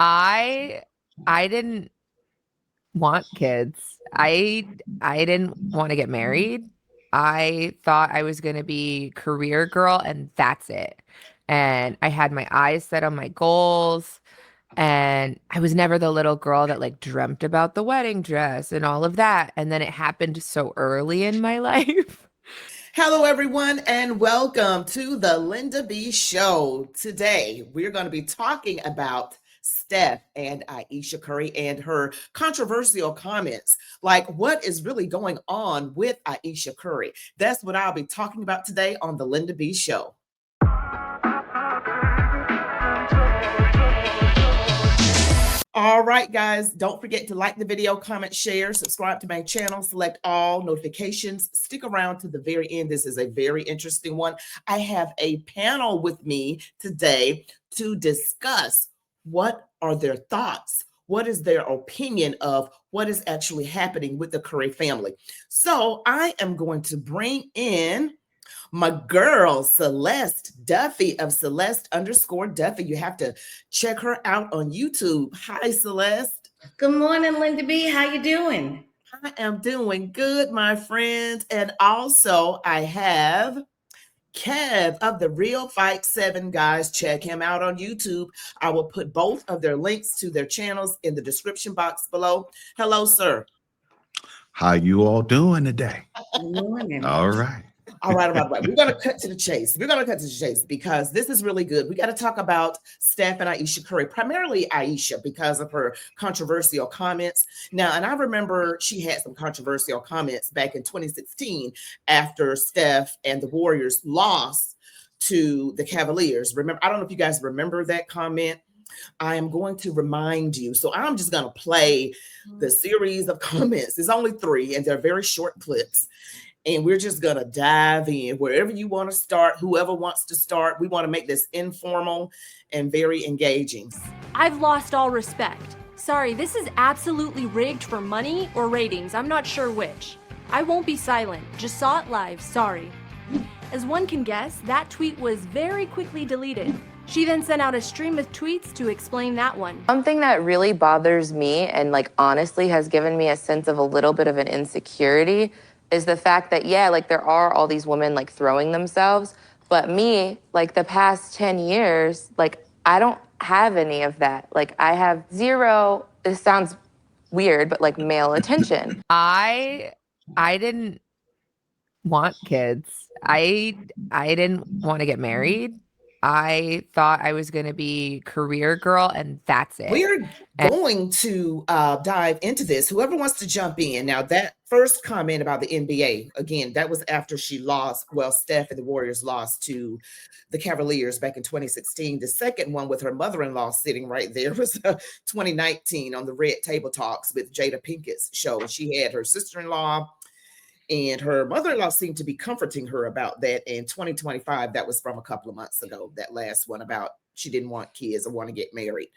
I I didn't want kids. I didn't want to get married. I thought I was going to be career girl and that's it. And I had my eyes set on my goals, and I was never the little girl that like dreamt about the wedding dress and all of that. And then it happened so early in my life. Hello, everyone, and welcome to the Linda B Show. Today, we're going to be talking about Steph and Ayesha Curry and her controversial comments. Like, what is really going on with Ayesha Curry? That's what I'll be talking about today on the Linda B Show. All right, guys, don't forget to like the video, comment, share, subscribe to my channel, select all notifications. Stick around to the very end. This is a very interesting one. I have a panel with me today to discuss what are their thoughts, what is their opinion of what is actually happening with the Curry family. So I am going to bring in my girl Celeste Duffy of Celeste_Duffy. You have to check her out on YouTube. Hi, Celeste. Good morning, Linda B. How you doing? I am doing good, my friend. And also I have Kev of TheRealFight7, guys. Check him out on YouTube. I will put both of their links to their channels in the description box below. Hello, sir. How you all doing today? Good morning. All right. All right. We're going to cut to the chase. Because this is really good. We got to talk about Steph and Ayesha Curry, primarily Ayesha, because of her controversial comments. Now, and I remember she had some controversial comments back in 2016 after Steph and the Warriors lost to the Cavaliers. Remember, I don't know if you guys remember that comment. I am going to remind you. So I'm just going to play the series of comments. There's only 3, and they're very short clips. And we're just going to dive in wherever you want to start, whoever wants to start. We want to make this informal and very engaging. I've lost all respect. Sorry, this is absolutely rigged for money or ratings. I'm not sure which. I won't be silent. Just saw it live. Sorry. As one can guess, that tweet was very quickly deleted. She then sent out a stream of tweets to explain that one. Something that really bothers me and like honestly has given me a sense of a little bit of an insecurity is the fact that, yeah, like there are all these women like throwing themselves, but me, like the past 10 years, like I don't have any of that. Like I have zero, this sounds weird, but like male attention. I didn't want kids. I didn't want to get married. I thought I was going to be career girl and that's it. We're going to dive into this. Whoever wants to jump in. Now, that first comment about the NBA, again, that was after she lost, well, Steph and the Warriors lost to the Cavaliers back in 2016. The second one with her mother-in-law sitting right there was 2019 on the Red Table Talks with Jada Pinkett's show. She had her sister-in-law and her mother-in-law seemed to be comforting her about that. In 2025, that was from a couple of months ago, that last one about she didn't want kids or want to get married,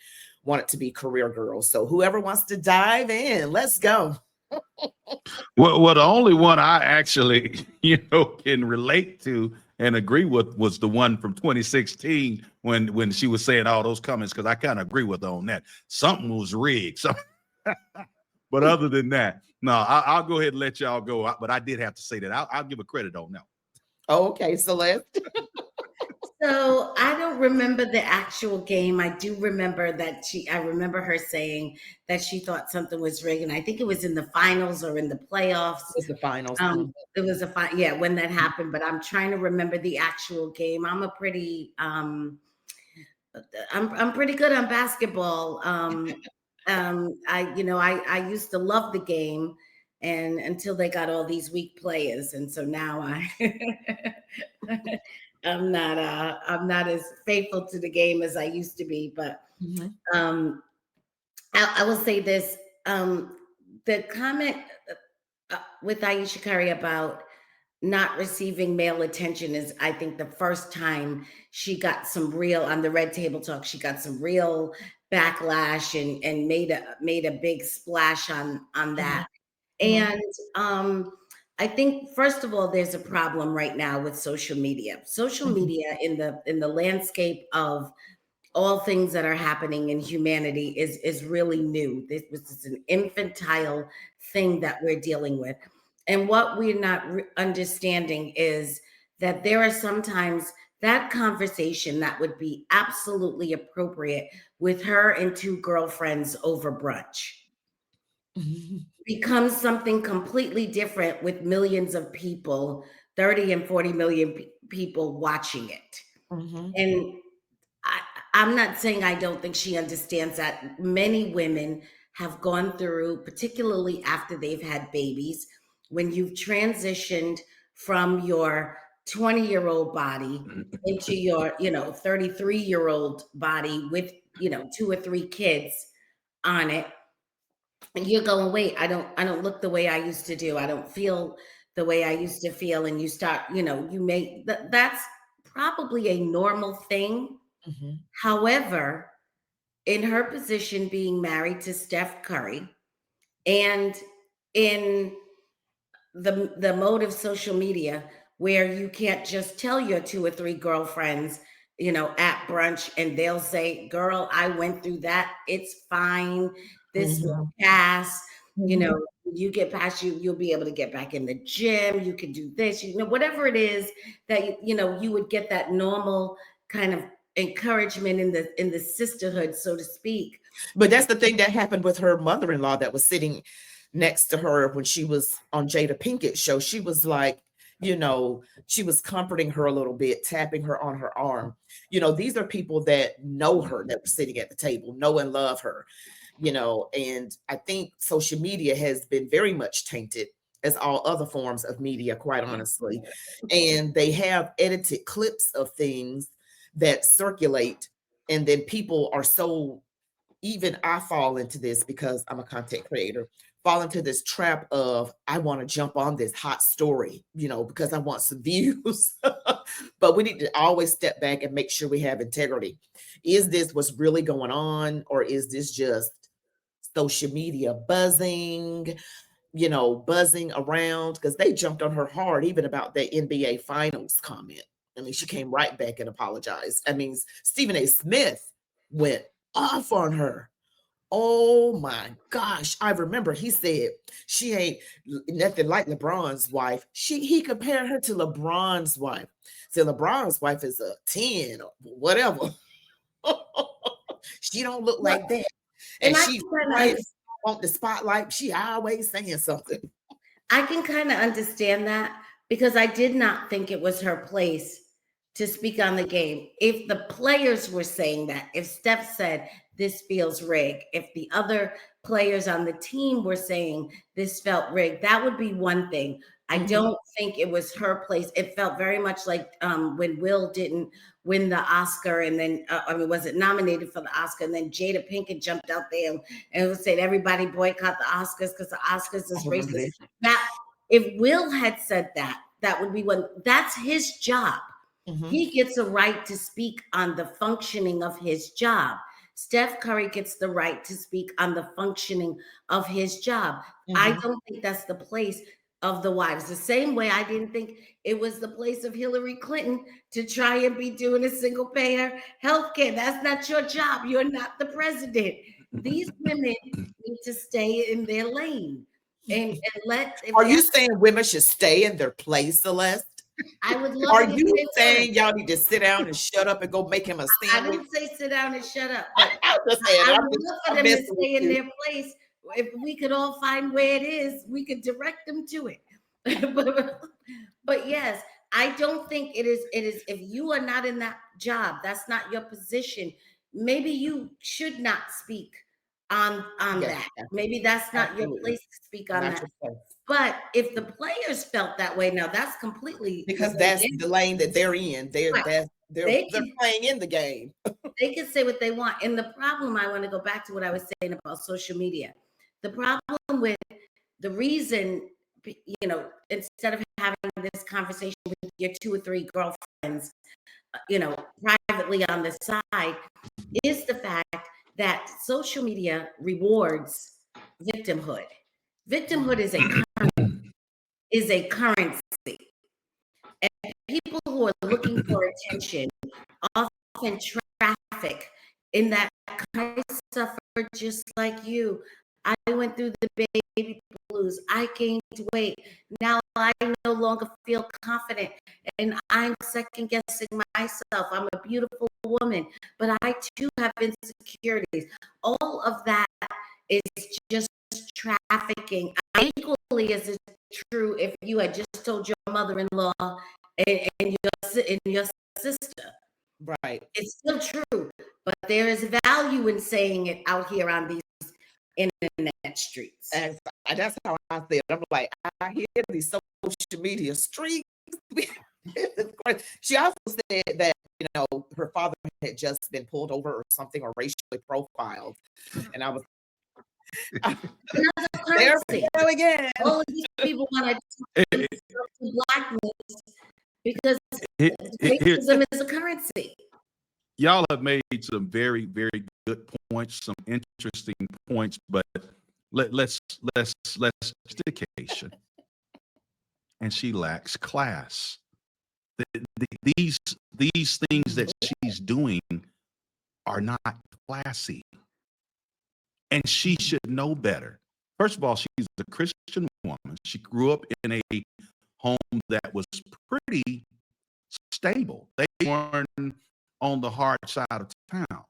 wanted to be career girl. So whoever wants to dive in, let's go. Well, the only one I actually, can relate to and agree with was the one from 2016 when she was saying all those comments, because I kind of agree with her on that. Something was rigged. So, but other than that, no, I'll go ahead and let y'all go. But I did have to say that. I'll give a credit on that. Okay, Celeste. So I don't remember the actual game. I do remember that I remember her saying that she thought something was rigged. And I think it was in the finals or in the playoffs. It was the finals. It was when that happened. But I'm trying to remember the actual game. I'm a pretty, I'm pretty good on basketball. I used to love the game, and until they got all these weak players, and so now I'm not as faithful to the game as I used to be. But I will say this: the comment with Ayesha Curry about not receiving male attention is, I think, the first time she got some real, on the Red Table Talk, she got some real backlash and made a big splash on that. And I think, first of all, there's a problem right now with social media. Social media in the landscape of all things that are happening in humanity is really new. This is an infantile thing that we're dealing with. And what we're not understanding is that there are sometimes that conversation that would be absolutely appropriate with her and two girlfriends over brunch becomes something completely different with millions of people, 30 and 40 million people watching it. And I'm not saying I don't think she understands that many women have gone through, particularly after they've had babies, when you've transitioned from your 20-year-old body into your, 33-year-old body with, 2 or 3 kids on it. And you're going, wait, I don't look the way I used to do. I don't feel the way I used to feel. And you start, you may, that's probably a normal thing. However, in her position being married to Steph Curry and in the mode of social media where you can't just tell your 2 or 3 girlfriends, at brunch and they'll say, girl, I went through that. It's fine. This will pass. You get past you'll be able to get back in the gym. You can do this, whatever it is that, you would get that normal kind of encouragement in the sisterhood, so to speak. But that's the thing that happened with her mother-in-law that was sitting next to her when she was on Jada Pinkett's show. She was like, she was comforting her a little bit, tapping her on her arm. These are people that know her, that were sitting at the table, know and love her, and I think social media has been very much tainted, as all other forms of media, quite honestly. And they have edited clips of things that circulate, and then people are so, even I fall into this because I'm a content creator, fall into this trap of, I want to jump on this hot story, because I want some views. But we need to always step back and make sure we have integrity. Is this what's really going on? Or is this just social media buzzing around? Because they jumped on her hard, even about that NBA Finals comment. I mean, she came right back and apologized. I mean, Stephen A. Smith went off on her. Oh my gosh. I remember he said she ain't nothing like LeBron's wife. He compared her to LeBron's wife. So LeBron's wife is a 10 or whatever. She don't look like that. And she always want the spotlight. She always saying something. I can kind of understand that, because I did not think it was her place to speak on the game. If the players were saying that, if Steph said, this feels rigged, if the other players on the team were saying this felt rigged, that would be one thing. I don't think it was her place. It felt very much like when Will didn't win the Oscar, and then was it nominated for the Oscar, and then Jada Pinkett jumped out there and said everybody boycott the Oscars because the Oscars is racist. Now, if Will had said that, that would be one. That's his job. He gets a right to speak on the functioning of his job. Steph Curry gets the right to speak on the functioning of his job. I don't think that's the place of the wives. The same way I didn't think it was the place of Hillary Clinton to try and be doing a single payer healthcare. That's not your job. You're not the president. These women need to stay in their lane. And let. Are you saying women should stay in their place, Celeste? I would love. Are you saying y'all need to sit down and shut up and go make him a sandwich? I didn't say sit down and shut up, but I would love for them to stay in their place. If we could all find where it is, we could direct them to it. But yes, I don't think it is. If you are not in that job, that's not your position. Maybe you should not speak on that. Maybe that's not your place to speak on that. But if the players felt that way, now that's completely, because that's the lane that they're in. They're playing in the game. They can say what they want. And the problem, I want to go back to what I was saying about social media. The problem with the reason, instead of having this conversation with your 2 or 3 girlfriends, privately on the side, is the fact that social media rewards victimhood. Victimhood is a currency. And people who are looking for attention often traffic in that I suffered just like you. I went through the baby blues. I gained weight. Now I no longer feel confident and I'm second guessing myself. I'm a beautiful woman, but I too have insecurities. All of that is just trafficking. Equally as it's true if you had just told your mother-in-law and your sister. Right. It's still true, but there is value in saying it out here on these internet streets. And that's how I feel. I'm like, I hear these social media streets. She also said that, you know, her father had just been pulled over or something, or racially profiled. And I was there again. All of these people want to blackness because racism is a currency. Y'all have made some very, very good points, some interesting points, but let's education. And she lacks class. These things that she's doing are not classy, and she should know better. First of all, she's a Christian woman. She grew up in a home that was pretty stable. They weren't on the hard side of town.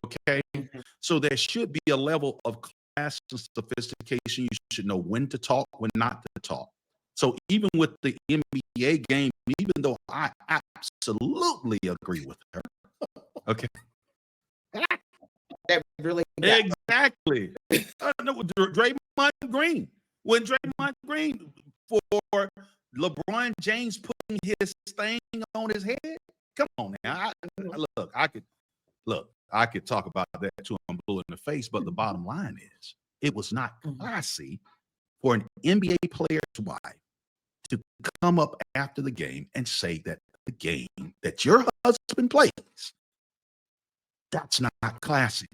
Okay. Mm-hmm. So there should be a level of class and sophistication. You should know when to talk, when not to talk. So even with the NBA game, even though I absolutely agree with her. Okay. That really Exactly. No, Draymond Green. When Draymond Green for LeBron James putting his thing on his head. Come on now. I could talk about that too. I'm blue in the face, but the bottom line is it was not classy for an NBA player's wife to come up after the game and say that the game that your husband plays, that's not classy.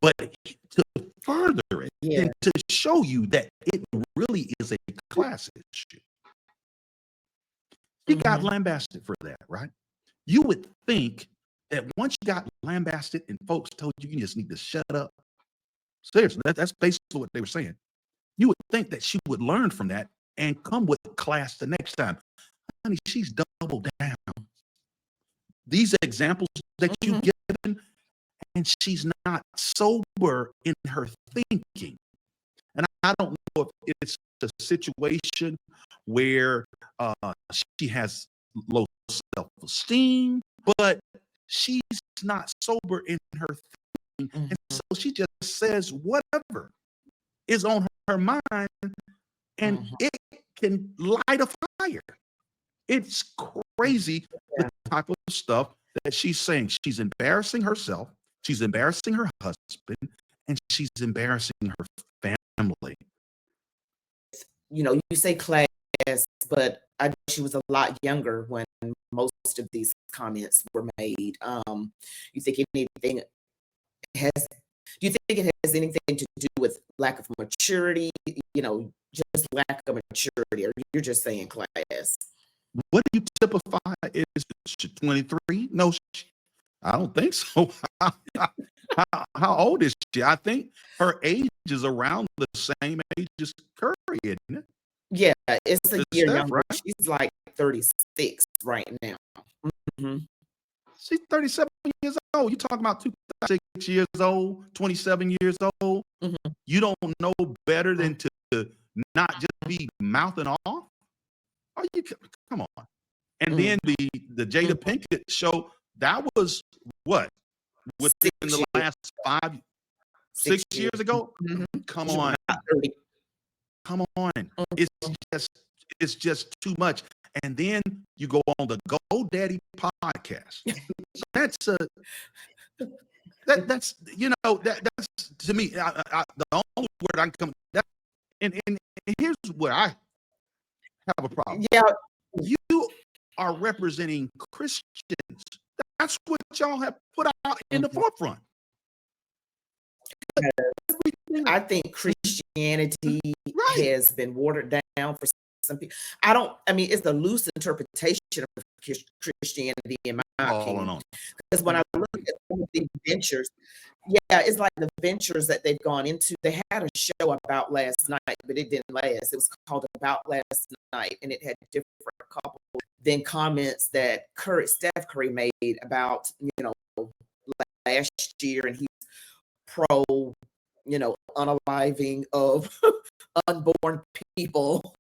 But to further it and to show you that it really is a class issue. She got lambasted for that, right? You would think that once you got lambasted and folks told you just need to shut up. Seriously, that's basically what they were saying. You would think that she would learn from that and come with class the next time. Honey, she's doubled down. These examples that you've given, and she's not sober in her thinking. And I don't know if it's a situation where she has low self-esteem, but she's not sober in her thinking. And so she just says whatever is on her mind, and it can light a fire. It's crazy the type of stuff that she's saying. She's embarrassing herself, she's embarrassing her husband, and she's embarrassing her family. You know, you say class, but I know she was a lot younger when most of these comments were made. You think anything do you think it has anything to do with lack of maturity, you know, just lack of maturity, or you're just saying class? What do you typify? Is she 23? No, I don't think so. How old is she? I think her age is around the same age as Curry, isn't it? Yeah, it's a year Steph, younger. right? She's like 36 right now. She's 37 years old. You're talking about 26 years old, 27 years old. You don't know better than to not just be mouthing off? Are you, come on. And then the Jada Pinkett show, that was what? Within the last 6 years ago? Come on. Come on. It's just too much. And then you go on the GoDaddy podcast. That's that's you know, that's to me the only word I can come and here's where I have a problem. Yeah, you are representing Christians. That's what y'all have put out in the forefront. I think Christianity has been watered down for some people, I mean, it's the loose interpretation of Christianity, in my opinion. Because when I look at some of the ventures, yeah, it's like the ventures that they've gone into. They had a show about last night, but it didn't last. It was called About Last Night, and it had different couples. Then comments that Steph Curry made about, last year, and he's pro, unaliving of unborn people.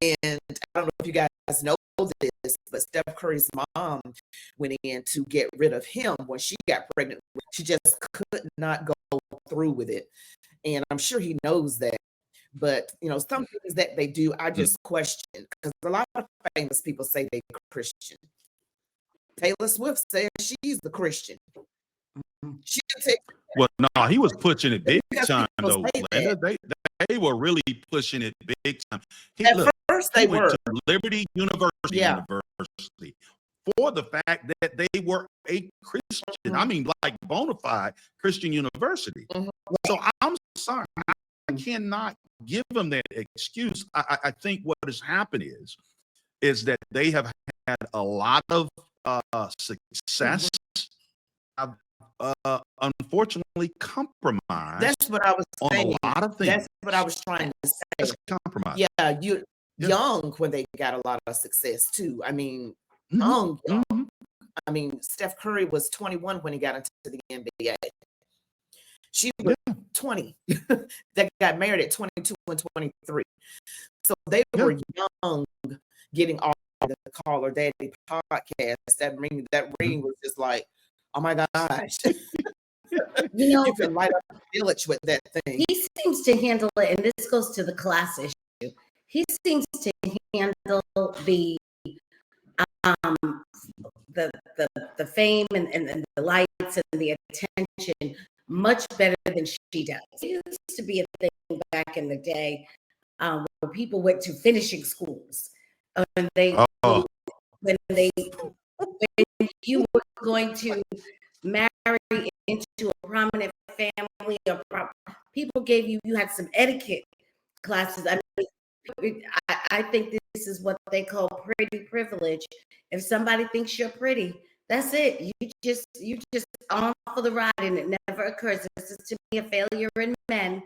And I don't know if you guys know this, but Steph Curry's mom went in to get rid of him when she got pregnant. She just could not go through with it. And I'm sure he knows that. But, some things that they do, I just question, because a lot of famous people say they're Christian. Taylor Swift says she's the Christian. She Well, no, he was pushing it big time, though, Glenda. They were really pushing it big time. At first, they went were. to Liberty University for the fact that they were a Christian. I mean, like bona fide Christian university. So I'm sorry, I cannot give them that excuse. I think what has happened is that they have had a lot of success. Unfortunately compromised. That's what I was saying. On a lot of things. That's what I was trying to say. It's compromised. Yeah, you're young when they got a lot of success too. I mean, young. I mean, Steph Curry was 21 when he got into the NBA. She was 20. They got married at 22 and 23. So they were young, getting all the Call Her Daddy podcast. That ring was just like, oh my gosh. You can light up a village with that thing. He seems to handle it, and this goes to the class issue. He seems to handle the fame and the lights and the attention much better than she does. It used to be a thing back in the day where people went to finishing schools. When you were going to marry into a prominent family, people gave you had some etiquette classes. I mean, I think this is what they call pretty privilege. If somebody thinks you're pretty, that's it. You just on for the ride, and it never occurs. This is to me a failure in men.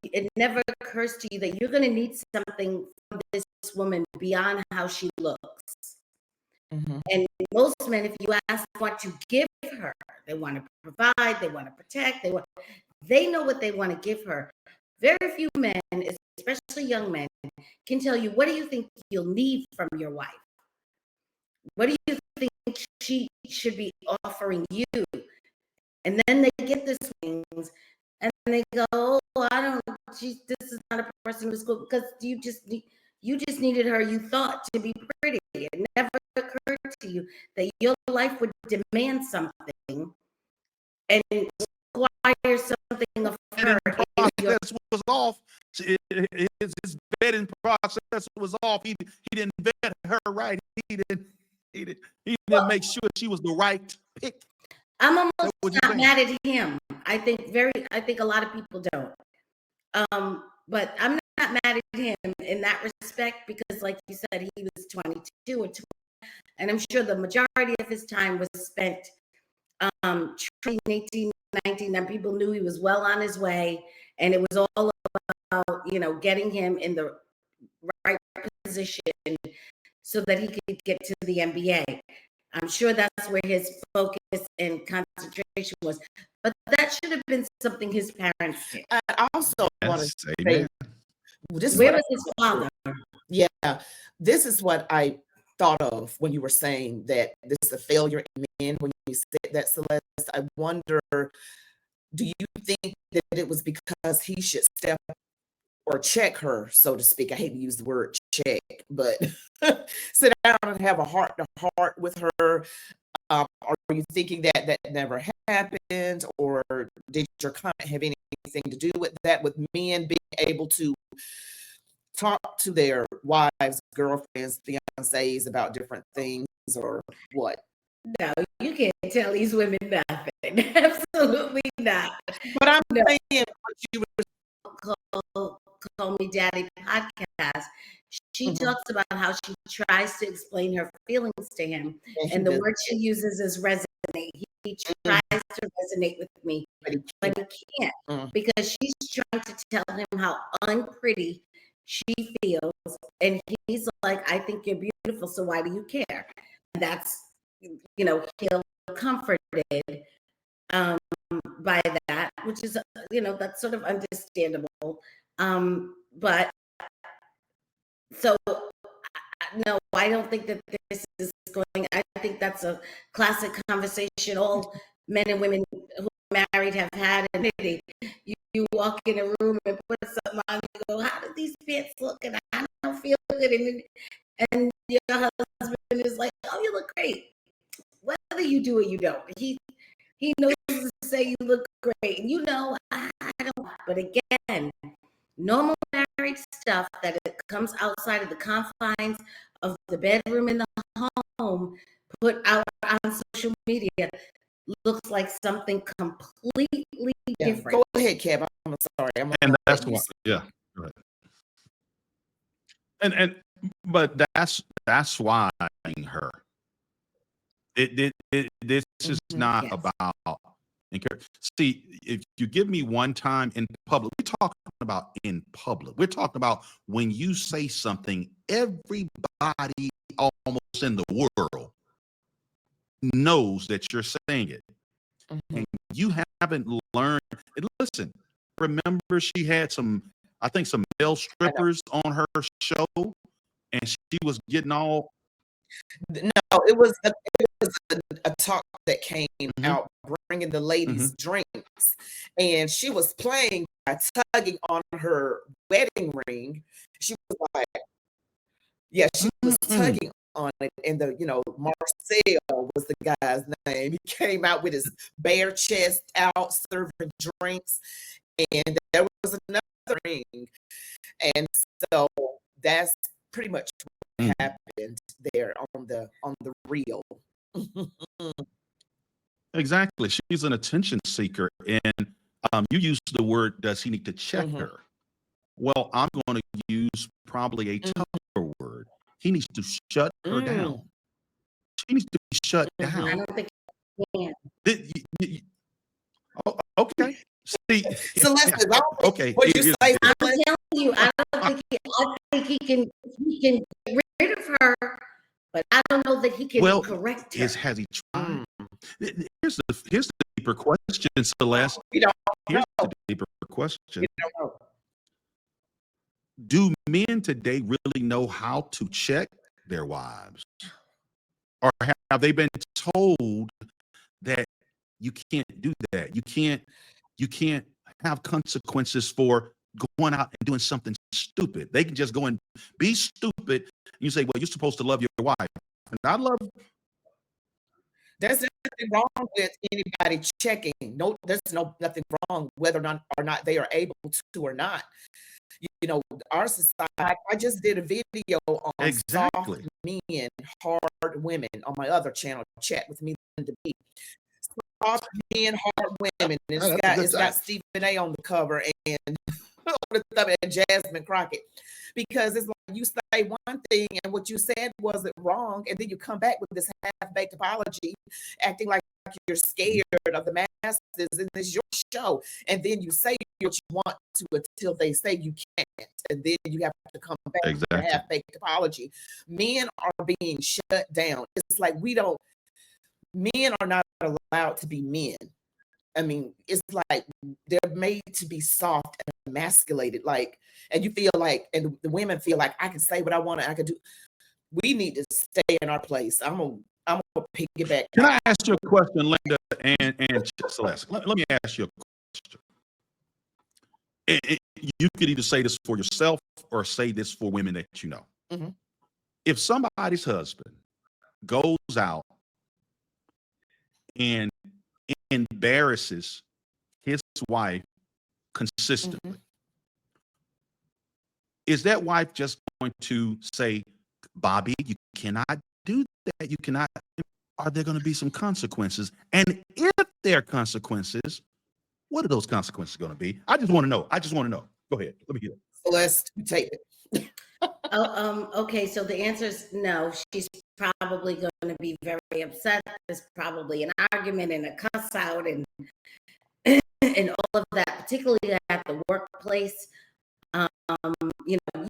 It never occurs to you that you're going to need something from this woman beyond how she looks. And most men, if you ask what to give her, they want to provide, they want to protect, they know what they want to give her. Very few men, especially young men, can tell you, what do you think you'll need from your wife? What do you think she should be offering you? And then they get these things and they go, oh, this is not a person who's good, because you just needed her, you thought, to be pretty. It never occurred to you that your life would demand something and require something of her. Process was off. His vetting process was off. He didn't vet her right. He didn't make sure she was the right pick. I'm almost not mad at him. I think a lot of people don't. But I'm not mad at him in that respect, because like you said, he was 22 or 20, and I'm sure the majority of his time was spent training 18, 19, and people knew he was well on his way, and it was all about, getting him in the right position so that he could get to the NBA. I'm sure that's where his focus and concentration was, but that should have been something his parents did. I also want to say, where was his father? Yeah, this is what I thought of when you were saying that this is a failure in men. When you said that, Celeste, I wonder, do you think that it was because he should step or check her, so to speak? I hate to use the word check, but sit down and have a heart-to-heart with her. Are you thinking that never happened, or did your comment have anything to do with that, with men being able to talk to their wives, girlfriends, fiancés about different things, or what? No, you can't tell these women nothing. Absolutely not. But I'm saying what you were Call Me Daddy podcast, she talks about how she tries to explain her feelings to him. And the word she uses is resonate. He tries to resonate with me, but he can't because she's trying to tell him how unpretty she feels. And he's like, I think you're beautiful, so why do you care? And that's, you know, he'll comforted by that, which is, you know, that's sort of understandable. But so no, I don't think that this is going, I think that's a classic conversation all men and women who are married have had. And you walk in a room and put something on, you go, how do these pants look? And I don't feel good. And your husband is like, oh, you look great. Whether you do or you don't, he knows to say you look great. And you know, I don't, but again, normal married stuff that it comes outside of the confines of the bedroom in the home, put out on social media, looks like something completely different. Go ahead, Kev. I'm sorry. And that's why, yeah, right. But that's why her. This is not about. See, if you give me one time in public, we're talking about in public. We're talking about when you say something, everybody almost in the world knows that you're saying it. And you haven't learned. And listen, remember she had some male strippers on her show, and she was getting all. No, it was a talk that came out bringing the ladies drinks, and she was playing by tugging on her wedding ring. She was like, yeah, she was tugging on it, and Marcel was the guy's name. He came out with his bare chest out serving drinks, and there was another ring, and so that's pretty much what happened there on the reel. Exactly. She's an attention seeker. And you used the word, does he need to check her? Well, I'm going to use probably a tougher word. He needs to shut her down. She needs to be shut down. I don't think he can. Okay. See, Celeste, okay. What you say? I'm telling you, I think he can get rid of her, but I don't know that he can correct her. Has he tried? Here's the deeper question, Celeste. Here's the deeper question. Do men today really know how to check their wives? Or have they been told that you can't do that? You can't have consequences for going out and doing something stupid. They can just go and be stupid. And you say, well, you're supposed to love your wife. And I love. There's nothing wrong with anybody checking. No, there's nothing wrong whether or not they are able to or not. You know, our society. I just did a video on soft men, hard women on my other channel, Chat with Me and the Beat. Soft men, hard women. It's got Stephen A on the cover and Jasmine Crockett, because it's like you say one thing and what you said wasn't wrong, and then you come back with this half-baked apology, acting like you're scared of the masses, and it's your show, and then you say what you want to until they say you can't, and then you have to come back with a half-baked apology. Men are being shut down. It's like men are not allowed to be men. I mean, it's like they're made to be soft and emasculated, like, and you feel like, and the women feel like I can say what I want and I can do. We need to stay in our place. I'm gonna piggyback. Can I ask you a question, Linda and Celeste? Let me ask you a question. You could either say this for yourself or say this for women that you know. If somebody's husband goes out and embarrasses his wife consistently, is that wife just going to say, Bobby, you cannot do that? You cannot. Are there going to be some consequences? And if there are consequences, what are those consequences going to be? I just want to know. Go ahead. Let me hear it. Celeste, take it. Okay, so the answer is no. She's probably going to be very upset. There's probably an argument and a cuss out and and all of that, particularly at the workplace. You know,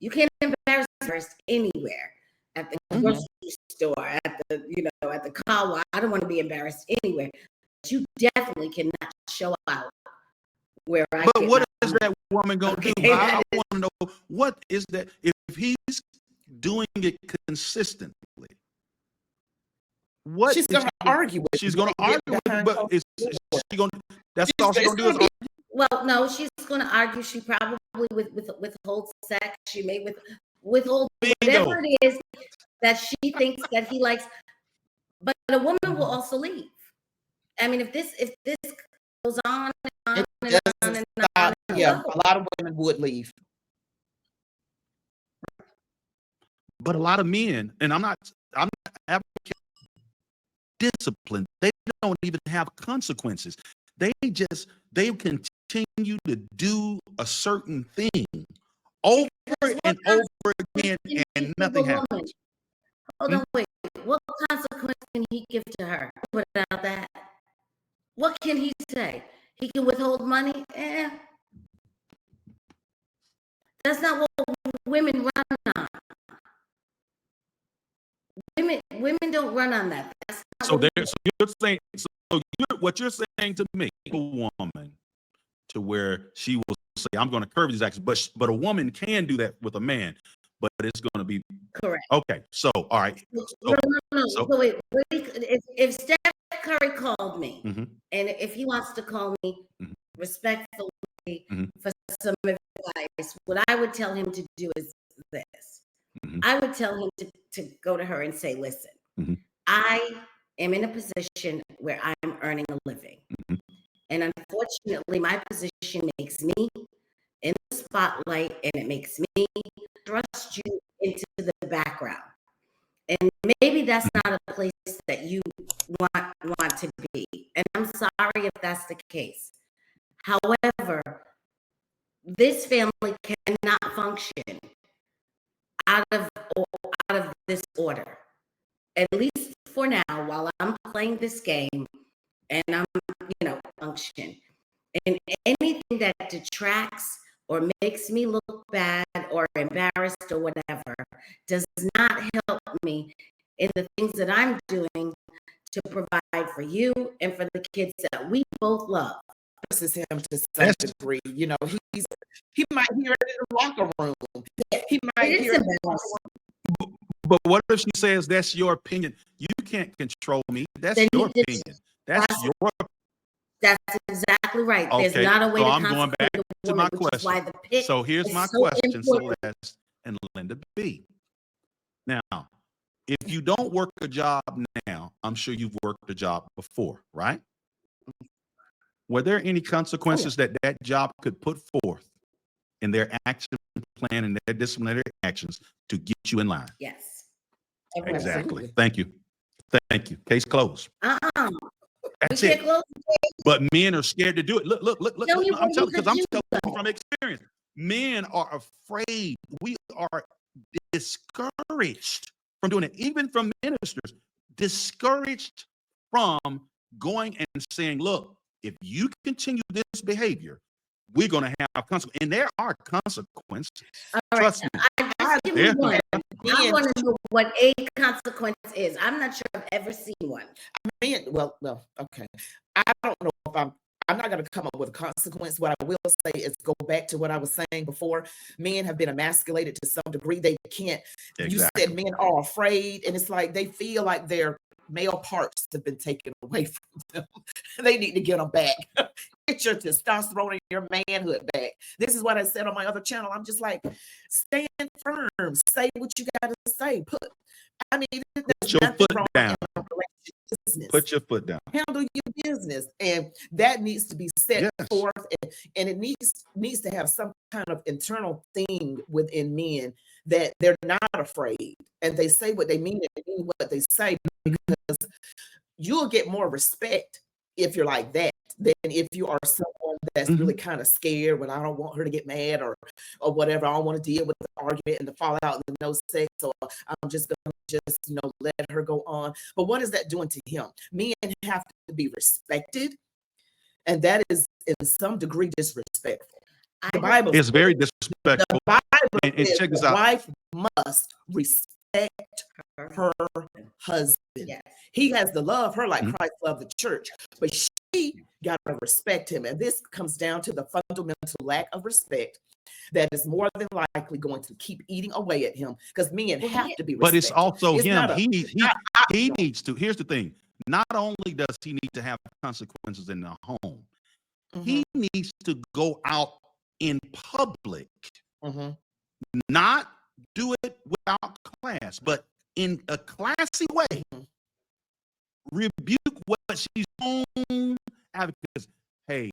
you can't embarrass us anywhere. At the grocery store, at the at the car wash. I don't want to be embarrassed anywhere. But you definitely cannot show out where I. But what is that woman gonna do? I want to know, what is that if he's doing it consistently? What she's going to argue with? She's going to argue with you, but is she going? That's all she's going to do is argue. Well, no, she's going to argue. She probably withhold sex. She may withhold whatever it is that she thinks that he likes. But a woman will also leave. I mean, if this goes on and on and on and on, yeah, a lot of women would leave. But a lot of men, and I'm not advocating discipline. They don't even have consequences. They continue to do a certain thing over and over again, and nothing happens. Hold on, wait. What consequence can he give to her without that? What can he say? He can withhold money? That's not what women run on. Women don't run on that. So you're saying, what you're saying to me, a woman, to where she will say, I'm going to curb these actions, but a woman can do that with a man, but it's going to be correct. Okay, so all right. No. So wait, if Steph Curry called me, and if he wants to call me respectfully for some advice, what I would tell him to do is this. I would tell him to go to her and say, listen, I am in a position where I'm earning a living. And unfortunately, my position makes me in the spotlight, and it makes me thrust you into the background. And maybe that's not a place that you want to be. And I'm sorry if that's the case. However, this family cannot function out of this order, at least for now, while I'm playing this game and I'm function. And anything that detracts or makes me look bad or embarrassed or whatever does not help me in the things that I'm doing to provide for you and for the kids that we both love. This is him to some degree. He might hear it in the locker room. He might hear it in the locker room. But what if she says that's your opinion? You can't control me. That's your opinion. That's exactly right. Okay, there's not a way so to I'm going back to my question. So here's my question, Celeste and Linda B. Now, if you don't work a job now, I'm sure you've worked a job before, right? Were there any consequences that job could put forth in their action plan and their disciplinary actions to get you in line? Yes. Exactly. Thank you. Case closed. That's it. But men are scared to do it. Look. I'm telling you from experience. Men are afraid. We are discouraged from doing it, even from ministers, discouraged from going and saying, look, if you continue this behavior, we're going to have consequences. And there are consequences. Trust me. I want to know what a consequence is. I'm not sure I've ever seen one. Well, okay. I don't know if I'm not going to come up with a consequence. What I will say is go back to what I was saying before. Men have been emasculated to some degree. They can't. Exactly. You said men are afraid, and it's like they feel like their male parts have been taken away from them. They need to get them back. Get your testosterone and your manhood back. This is what I said on my other channel. I'm just like, stand firm. Say what you got to say. Put your foot down. Put your foot down. Handle your business, and that needs to be set forth, and it needs to have some kind of internal thing within men that they're not afraid, and they say what they mean and mean what they say, because you'll get more respect if you're like that than if you are someone that's really kind of scared when I don't want her to get mad or whatever. I don't want to deal with the argument and the fallout and the no sex. So I'm just gonna let her go on. But what is that doing to him? Men have to be respected, and that is in some degree disrespectful. The Bible It's very the disrespectful. Bible And says check this the out. wife must respect her husband. Yes. He has to love her like Mhm. Christ loved the church, but she got to respect him. And this comes down to the fundamental lack of respect that is more than likely going to keep eating away at him, because men have to be respected. But it's also It's him. not a- He needs not he optional. needs to. Here's the thing. Not only does he need to have consequences in the home, he needs to go out in public, Mhm. not do it without class, but in a classy way. Rebuke what she's doing. Because, hey,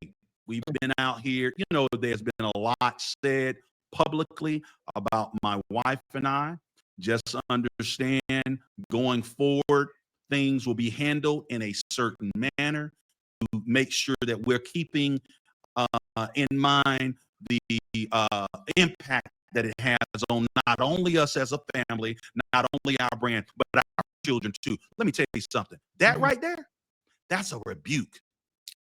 we've been out here. You know, there's been a lot said publicly about my wife and I. Just understand going forward, things will be handled in a certain manner to make sure that we're keeping in mind the impact that it has on not only us as a family, not only our brand, but our children too. Let me tell you something. That right there, that's a rebuke.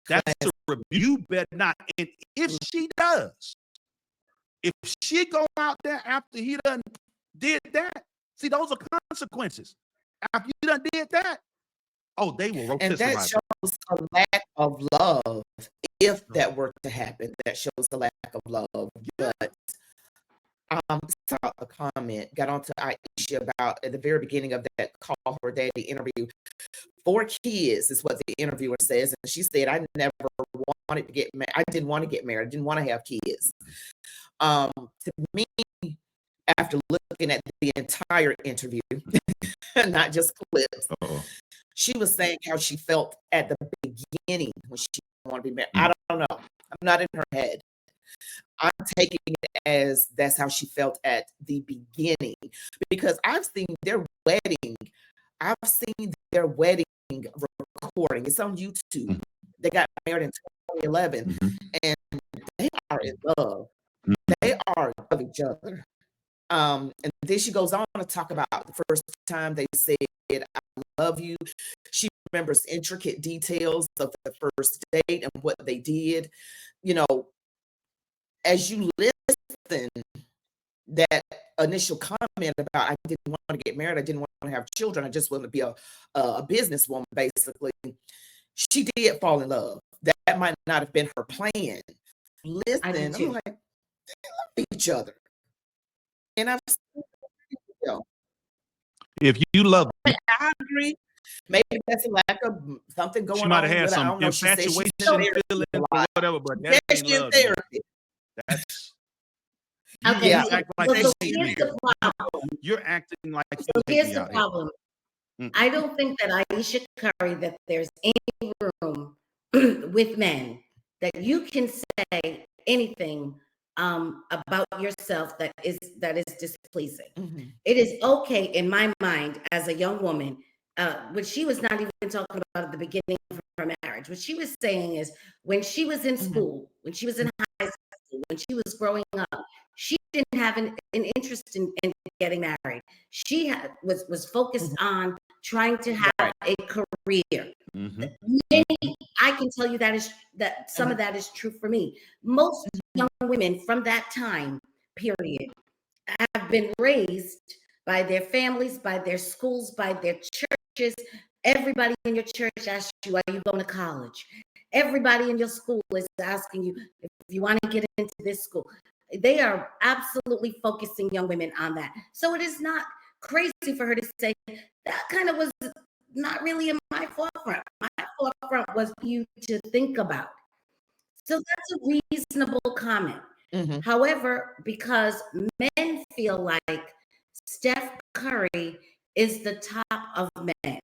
That's a rebuke. You better not. And if she does, if she go out there after he done did that, see, those are consequences. After you done did that, oh, they will And that rotarize. shows a lack of love. If that were to happen, that shows a lack of love. But saw a comment, got onto Ayesha about at the very beginning of that Call Her Daddy interview. 4 kids is what the interviewer says, and she said, "I never wanted to get married. I didn't want to get married. I didn't want to have kids." To me, after looking at the entire interview, not just clips, she was saying how she felt at the beginning when she didn't want to be married. I don't know. I'm not in her head. I'm taking it as that's how she felt at the beginning, because I've seen their wedding. I've seen their wedding recording. It's on YouTube. They got married in 2011, and they are in love. They are love each other. And then she goes on to talk about the first time they said, "I love you." She remembers intricate details of the first date and what they did. You know, as you listen, that initial comment about, "I didn't want to get married, I didn't want to have children, I just wanted to be a businesswoman," basically, she did fall in love. That might not have been her plan. Listen, I'm like, they love each other. And I've seen, If you love, I agree. Maybe that's a lack of something going she on might have had with her. I some don't know. She said she's infatuation, in therapy feelings, a or lot. whatever, but Yeah, that ain't she's in love. To me. therapy. That's Okay, Yeah. you act like so you here's hate the problem. You're acting like So you hate here's me the out here. problem. I don't think that Ayesha Curry, that there's any room with men that you can say anything about yourself that is displeasing. It is okay in my mind as a young woman, which she was not even talking about at the beginning of her marriage. What she was saying is when she was in school, when she was in high school, when she was growing up, she didn't have an interest in getting married. She was focused on trying to have a career. I can tell you that some of that is true for me. Most young women from that time period have been raised by their families, by their schools, by their churches. Everybody in your church asks you, "Are you going to college?" Everybody in your school is asking you if you want to get into this school. They are absolutely focusing young women on that. So it is not crazy for her to say that kind of was not really in my forefront. My forefront was for you to think about. So that's a reasonable comment. However, because men feel like Steph Curry is the top of men.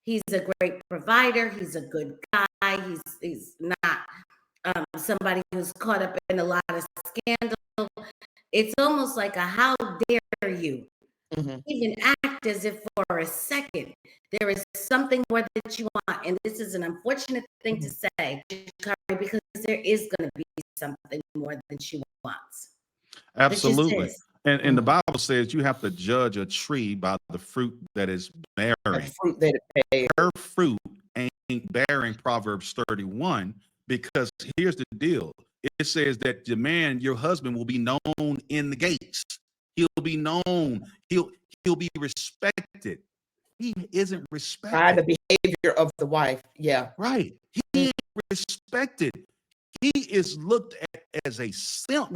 He's a great provider. He's a good guy. He's not somebody who's caught up in a lot of scandal. It's almost like a how dare you even act as if for a second there is something more that you want. And this is an unfortunate thing to say, because there is going to be something more than she wants. Absolutely. And the Bible says you have to judge a tree by the fruit that is bearing. The fruit that it bears. Her fruit ain't bearing, Proverbs 31, because here's the deal. It says that the man, your husband, will be known in the gates. He'll be known. He'll be respected. He isn't respected By the behavior of the wife. Yeah. Right. He ain't respected. He is looked at as a simp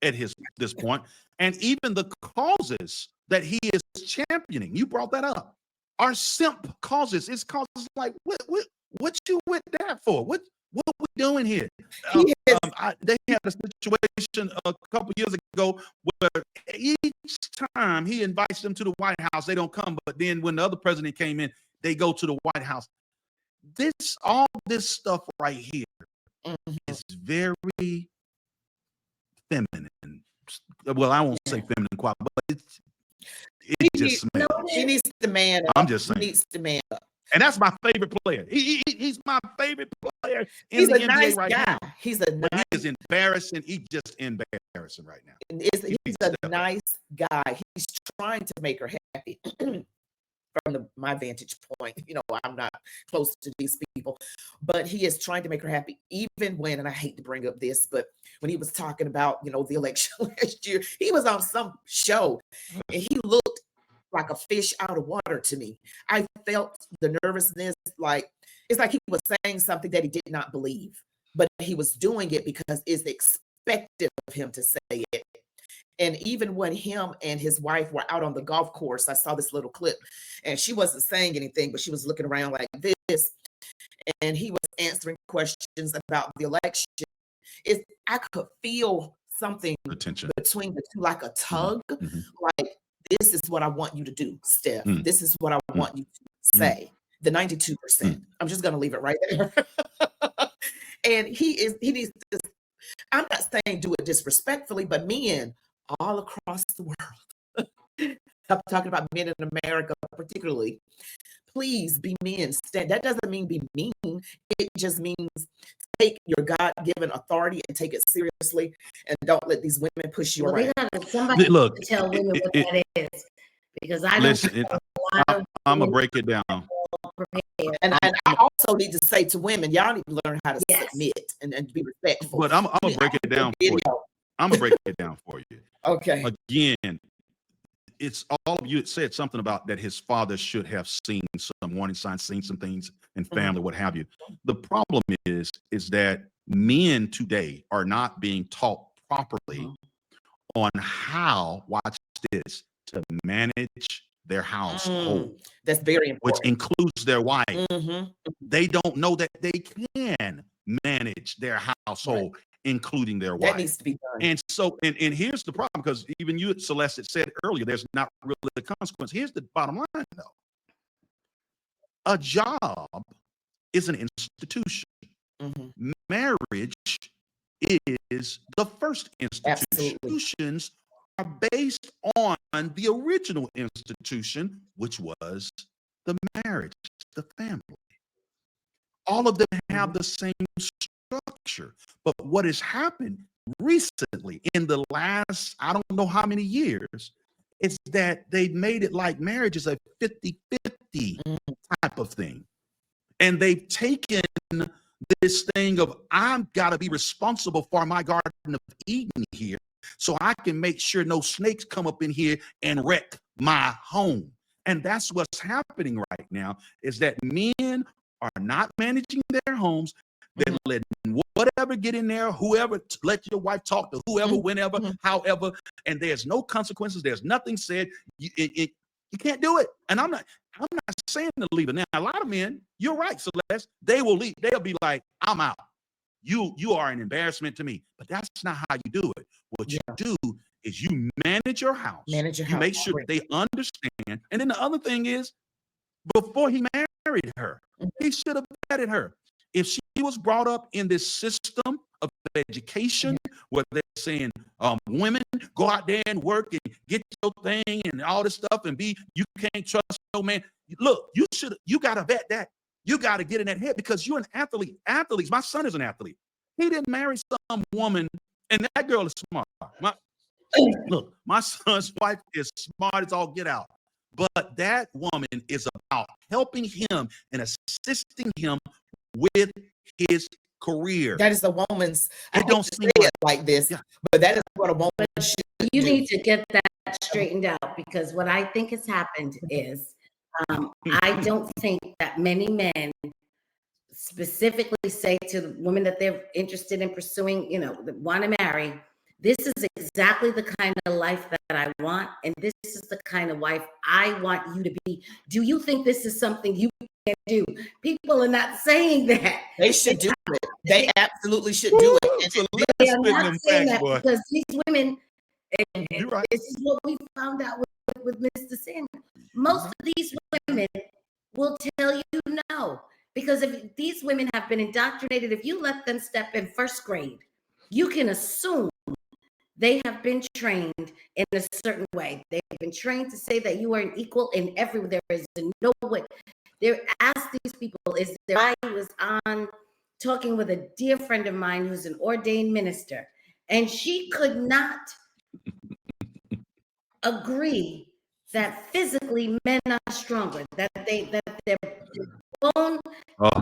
at this point. And even the causes that he is championing, you brought that up, are simp causes. It's causes like, what you with that for? What we doing here? They had a situation a couple years ago where each time he invites them to the White House, they don't come. But then when the other president came in, they go to the White House. All this stuff right here is very feminine. Well, I won't say feminine quite, but it just smells. She needs to man up. I'm just saying. He needs to man up. And that's my favorite player. He's my favorite player in He's the a NBA nice right guy. now. He's a nice. He is embarrassing. He's just embarrassing right now. He's a nice guy. He's trying to make her happy. From my vantage point, I'm not close to these people, but he is trying to make her happy, even when, and I hate to bring up this, but when he was talking about, the election last year, he was on some show and he looked like a fish out of water to me. I felt the nervousness, it's like he was saying something that he did not believe, but he was doing it because it's expected of him to say it. And even when him and his wife were out on the golf course, I saw this little clip and she wasn't saying anything, but she was looking around like this. And he was answering questions about the election. I could feel something between the two, like a tug, like, this is what I want you to do, Steph. This is what I want you to say. The 92%. I'm just going to leave it right there. And he needs to, I'm not saying do it disrespectfully, but men all across the world, I'm talking about men in America particularly, please be men. That doesn't mean be mean. It just means take your God-given authority and take it seriously, and don't let these women push you around. Somebody look, tell women what that is, because I don't. Listen, I'm gonna break it down. And I also need to say to women, y'all need to learn how to submit and be respectful. But I'm gonna break it down for you. I'm gonna break it down for you. Okay. Again, it's all of you said something about that his father should have seen some warning signs, seen some things in family, what have you. The problem is that men today are not being taught properly on how, watch this, to manage their household. That's very important. Which includes their wife. They don't know that they can manage their household, including their wife. That needs to be done. And so, and here's the problem, because even you, Celeste, said earlier, there's not really a consequence. Here's the bottom line, though. A job is an institution. Marriage is the first institution. Institutions are based on the original institution, which was the marriage, the family. All of them have the same structure. But what has happened recently in the last, I don't know how many years, is that they've made it like marriage is a 50-50 type of thing. And they've taken this thing of, I've got to be responsible for my Garden of Eden here, so I can make sure no snakes come up in here and wreck my home. And that's what's happening right now, is that men are not managing their homes. They're letting whatever get in there, whoever, let your wife talk to whoever, whenever, however, and there's no consequences. There's nothing said. You can't do it. And I'm not saying to leave it. Now, a lot of men, you're right, Celeste, they will leave. They'll be like, I'm out. You are an embarrassment to me. But that's not how you do it. What you do is you manage your house. You make sure that they understand. And then the other thing is, before he married her, he should have vetted her. If she was brought up in this system of education, where they're saying women go out there and work and get your thing and all this stuff and you can't trust no man. Look, you got to vet that. You got to get in that head because you're an athlete. Athletes, my son is an athlete. He didn't marry some woman, and that girl is smart. Look, my son's wife is smart as all get out. But that woman is about helping him and assisting him with his career. That is the woman's. I It don't say seem it like this, but that is what a woman should You do. need to get that straightened out, because what I think has happened is I don't think that many men specifically say to the women that they're interested in pursuing, that want to marry, this is exactly the kind of life that I want, and this is the kind of wife I want you to be. Do you think this is something you can do? People are not saying that. They should do it. They absolutely should do it. So They let's are spit not them saying facts, that boy. because these women, and You're right. this is what we found out with Mr. Sanders. Most of these women will tell you no, because if these women have been indoctrinated, if you let them step in first grade, you can assume they have been trained in a certain way. They've been trained to say that you are an equal in every. There is no way. There, ask these people. I was on talking with a dear friend of mine who's an ordained minister, and she could not agree that physically men are stronger. That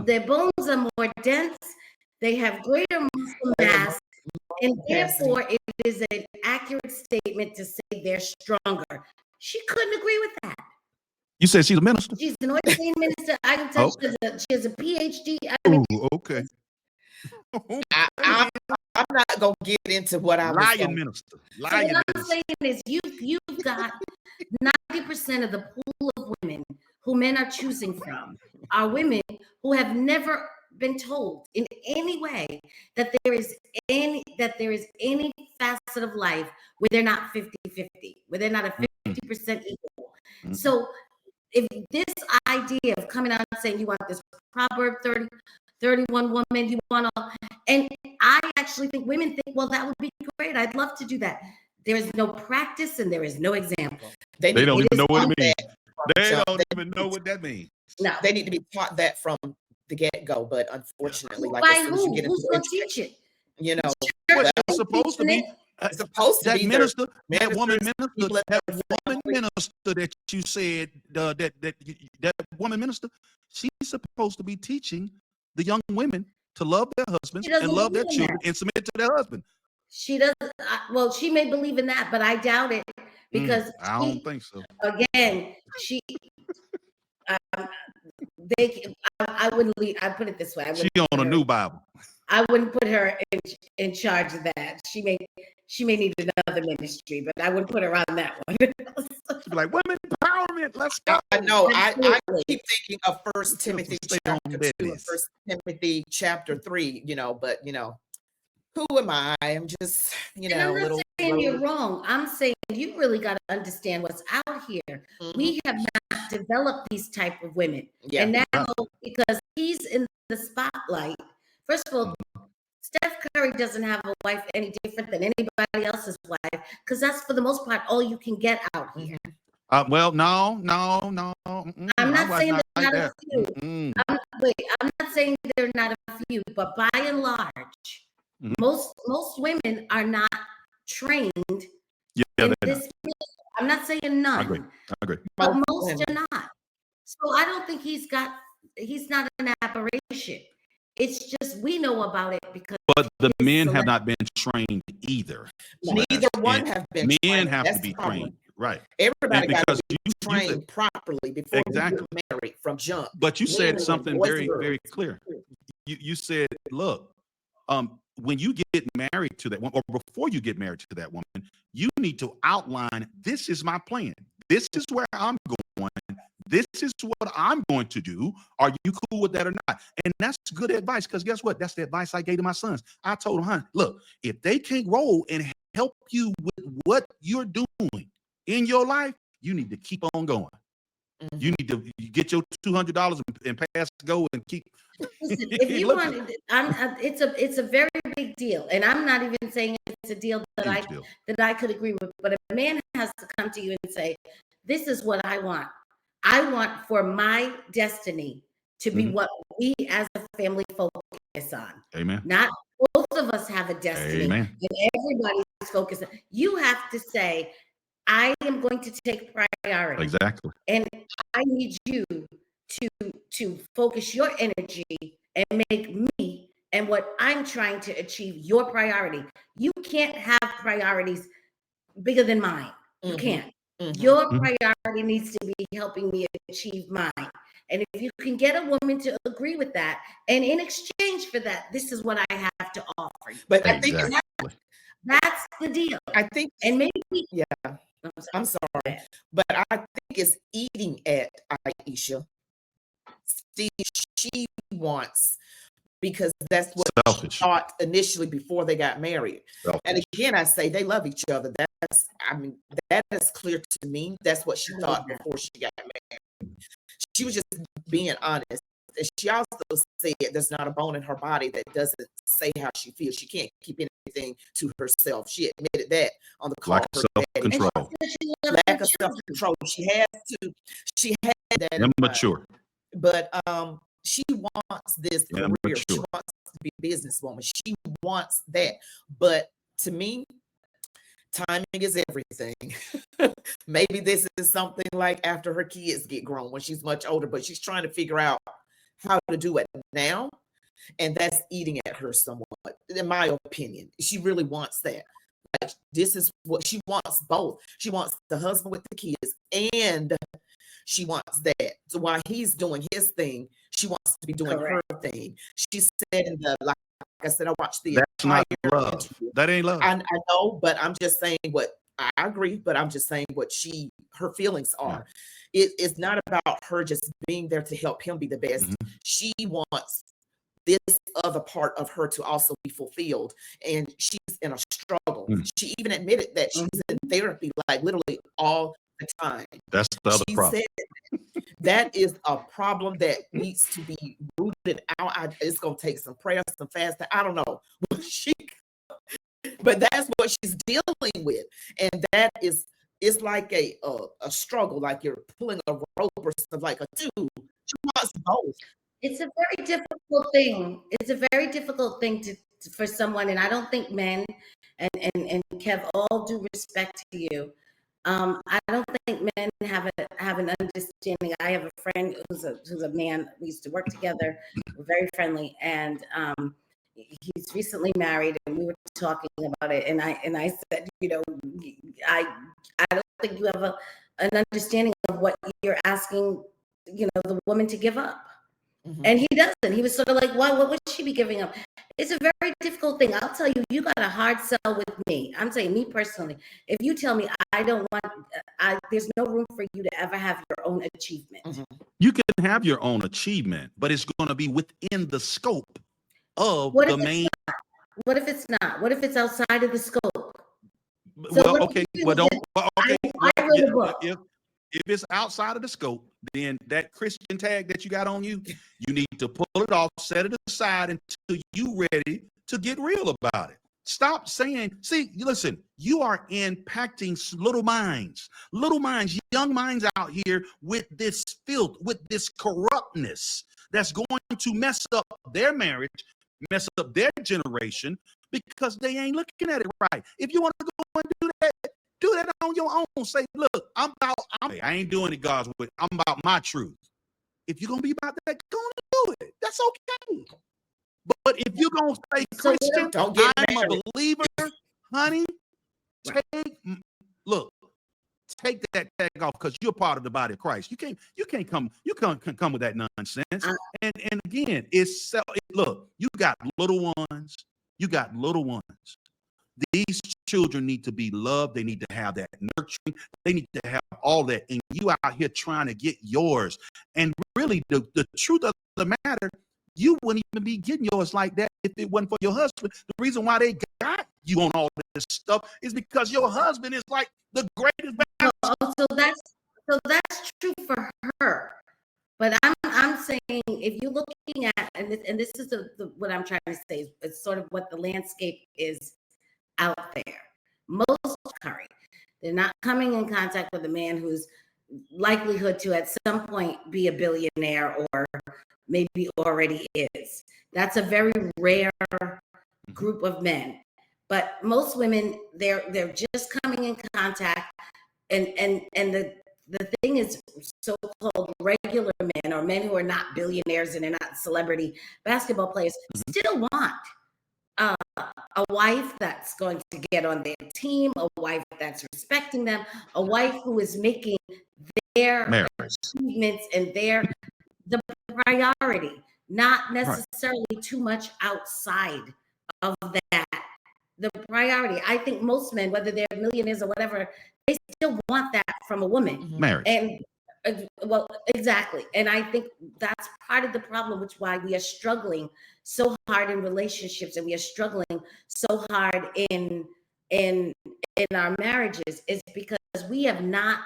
their bones are more dense. They have greater muscle mass. And therefore, it is an accurate statement to say they're stronger. She couldn't agree with that. You said she's a minister? She's an ordained minister. I can tell she has a PhD. Okay. I'm not gonna get into what I was Lying minister. Lying what I'm minister. saying is you've got 90% of the pool of women who men are choosing from are women who have never been told in any way that there is any facet of life where they're not 50-50, where they're not a 50% equal. So if this idea of coming out and saying you want this Proverb 31 woman, you want to, and I actually think women think, well, that would be great. I'd love to do that. There is no practice and there is no example. They don't even know what it means. They They don't even know what that means. No. They need to be taught that from the get-go, but unfortunately, like By as soon as you who? get Who's into going to teach it? Well, it's supposed to be. It's supposed to That be minister, that ministers, woman people minister, that that are woman minister that you said, that woman minister, she's supposed to be teaching the young women to love their husbands and love their children and submit to their husband. She doesn't. Well, she may believe in that, but I doubt it because I don't think so. Again, she. I wouldn't leave. I put it this way. She on a new Bible. I wouldn't put her in charge of that. She may need another ministry, but I wouldn't put her on that one. She'd be like, women empowerment. Let's go. I know. I keep thinking of First Timothy chapter 2 and First Timothy chapter 3. But who am I? I'm just I'm not saying you're wrong. I'm saying you really got to understand what's out here. Mm-hmm. We have not developed these type of women, and now because he's in the spotlight. First of all, Steph Curry doesn't have a wife any different than anybody else's wife, because that's for the most part all you can get out here. Well, no. I'm not saying there's not a few. I'm not saying there are not a few, but by and large, most women are not trained in this. I'm not saying none. I agree. But most are not. So I don't think he's not an aberration. It's just we know about it because. But the men have not been trained either. Neither one have been. Men have to be trained, right? Everybody got to be trained properly before you get married from jump. But you said something very, very clear. You said, look, when you get married to that woman, or before you get married to that woman, you need to outline, this is my plan. This is where I'm going. This is what I'm going to do. Are you cool with that or not? And that's good advice, because guess what? That's the advice I gave to my sons. I told them, honey, look, if they can't roll and help you with what you're doing in your life, you need to keep on going. You need to get your $200 and pass go and keep. Listen, if you want, it's a very big deal, and I'm not even saying it's a deal that I could agree with. But a man has to come to you and say, "This is what I want. I want for my destiny to be what we as a family focus on." Amen. Not both of us have a destiny, Amen. and everybody's focused. You have to say, "I am going to take priority." Exactly. And I need you to focus your energy and make me and what I'm trying to achieve your priority. You can't have priorities bigger than mine. You can't. Your priority needs to be helping me achieve mine. And if you can get a woman to agree with that, and in exchange for that, this is what I have to offer you. But I think that's the deal. I think, and maybe, yeah, I'm sorry, but I think it's eating at Ayesha. Steve, she wants, because that's what she thought initially before they got married. And again, I say they love each other. That is clear to me. That's what she thought before she got married. She was just being honest. And she also said there's not a bone in her body that doesn't say how she feels. She can't keep anything to herself. She admitted that on the call. Lack of self-control. Lack of self-control. She had that. Immature. But she wants this career. She wants to be a businesswoman. She wants that. But to me, timing is everything. Maybe this is something like after her kids get grown, when she's much older, but she's trying to figure out how to do it now. And that's eating at her somewhat, in my opinion. She really wants that. Like, this is what she wants, both. She wants the husband with the kids, and she wants that. So while he's doing his thing, she wants to be doing her thing. She said in the, like I said, I watched the That's not love. Interview. That ain't love. I know, but I'm just saying what I agree, but I'm just saying what her feelings are. It's not about her just being there to help him be the best. She wants this other part of her to also be fulfilled, and she's in a struggle. She even admitted that she's in therapy, like literally all the time. That's the other problem. Said that is a problem that needs to be rooted out. It's going to take some prayer, some fasting. I don't know. But that's what she's dealing with. And that is, it's like a struggle, like you're pulling a rope or something, like a tube. She wants both. It's a very difficult thing. It's a very difficult thing for someone, and I don't think men, and Kev, all due respect to you, I don't think men have an understanding. I have a friend who's a man. We used to work together. We're very friendly, and he's recently married, and we were talking about it. And I said, I don't think you have an understanding of what you're asking, the woman to give up. And he doesn't. He was sort of like, what would she be giving up? It's a very difficult thing. I'll tell you, you got a hard sell with me. I'm saying, me personally, if you tell me there's no room for you to ever have your own achievement. You can have your own achievement, but it's going to be within the scope of the main. What if it's not? What if it's outside of the scope? Well, okay. Well, don't. Okay. If it's outside of the scope, then that Christian tag that you got on you, you need to pull it off, set it aside until you ready to get real about it. Stop saying, see, listen, you are impacting little minds, young minds out here with this filth, with this corruptness that's going to mess up their marriage, mess up their generation, because they ain't looking at it right. If you want to go and do that on your own. Say, look, I ain't doing it God's way. I'm about my truth. If you're going to be about that, go and do it. That's okay. But if you're going to say Christian, I'm a believer, honey, take that tag off, because you're part of the body of Christ. You can't come with that nonsense. And again, look, you got little ones. These children need to be loved. They need to have that nurturing. They need to have all that. And you out here trying to get yours. And really, the truth of the matter, you wouldn't even be getting yours like that if it wasn't for your husband. The reason why they got you on all this stuff is because your husband is like the greatest. So So that's true for her. But I'm saying if you're looking at, and this is what I'm trying to say, it's sort of what the landscape is out there. Most Curry, they're not coming in contact with a man whose likelihood to at some point be a billionaire or maybe already is. That's a very rare group of men. But most women, they're just coming in contact, and the thing is, so-called regular men or men who are not billionaires and they're not celebrity basketball players still want a wife that's going to get on their team, a wife that's respecting them, a wife who is making their achievements and the priority, not necessarily too much outside of that. The priority. I think most men, whether they're millionaires or whatever, they still want that from a woman. Marriage. And well, exactly. And I think that's part of the problem, which why we are struggling so hard in relationships and we are struggling so hard in our marriages, is because we have not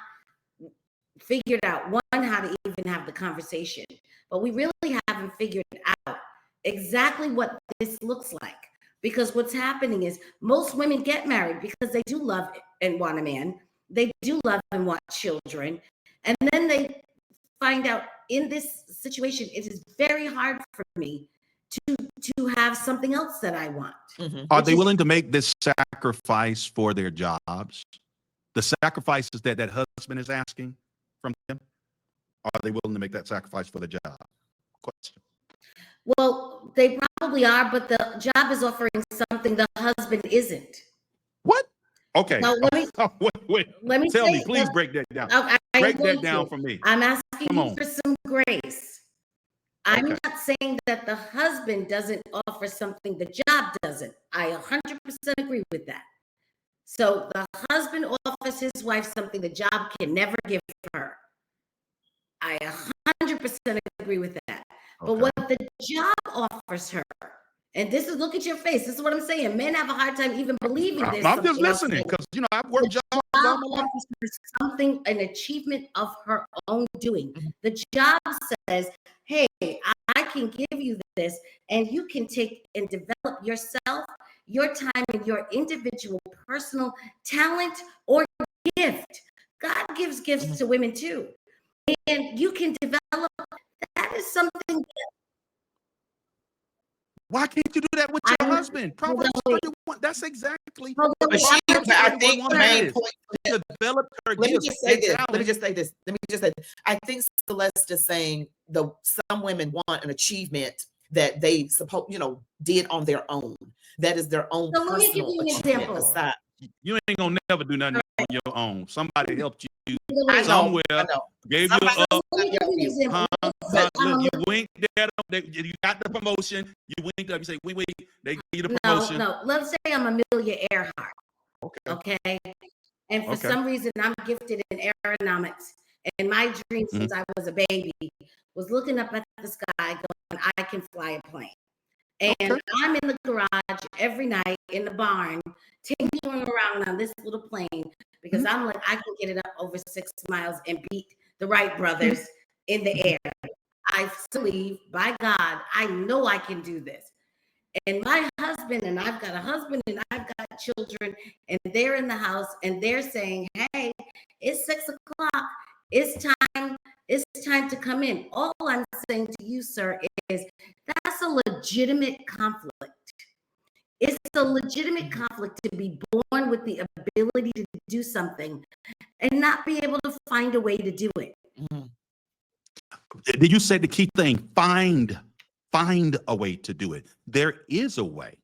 figured out, one, how to even have the conversation, but we really haven't figured out exactly what this looks like. Because what's happening is most women get married because they do love and want a man. They do love and want children. And then they find out in this situation, it is very hard for me to have something else that I want. Are they willing to make this sacrifice for their jobs? The sacrifices that husband is asking from them? Are they willing to make that sacrifice for the job? Question. Well, they probably are, but the job is offering something the husband isn't. What? Okay. Now, Wait. Let me tell say, me, please break that down. Break that down for me. I'm asking you for some grace. I'm Okay. not saying that the husband doesn't offer something the job doesn't. I 100% agree with that. So the husband offers his wife something the job can never give her. I 100% agree with that. But what the job offers her, and this is, look at your face, this is what I'm saying. Men have a hard time even believing this. I'm just listening because, I've worked jobs all my life. Offers her something, an achievement of her own doing. The job says, hey, I can give you this, and you can take and develop yourself, your time, and your individual personal talent or gift. God gives gifts to women too. And you can develop. That is something. Why can't you do that with your husband? Proverbs 31. That's exactly. But I think the main point. Develop her Let me gifts. just say this. Let me just say this. I think Celeste is saying some women want an achievement that they did on their own. That is their own So let me give personal you an achievement example. aside. You ain't gonna never do nothing on your own. Somebody helped you I know, somewhere, I know. gave Somebody you a Let me give you an example. look, you winked at them. You got the promotion. You winked up. You say, wait. They give you the promotion. No. Let's say I'm Amelia Earhart. Okay. And for some reason, I'm gifted in aeronautics. And my dream since I was a baby was looking up at the sky going, I can fly a plane. And I'm in the garage every night in the barn, tinkering around on this little plane because I'm like, I can get it up over 6 miles and beat the Wright brothers in the air. I believe, by God, I know I can do this. And my husband, and I've got a husband and I've got children, and they're in the house and they're saying, hey, it's 6 o'clock. It's time to come in. All I'm saying to you, sir, is that's a legitimate conflict. It's a legitimate conflict to be born with the ability to do something and not be able to find a way to do it. Did you say the key thing? Find a way to do it. There is a way.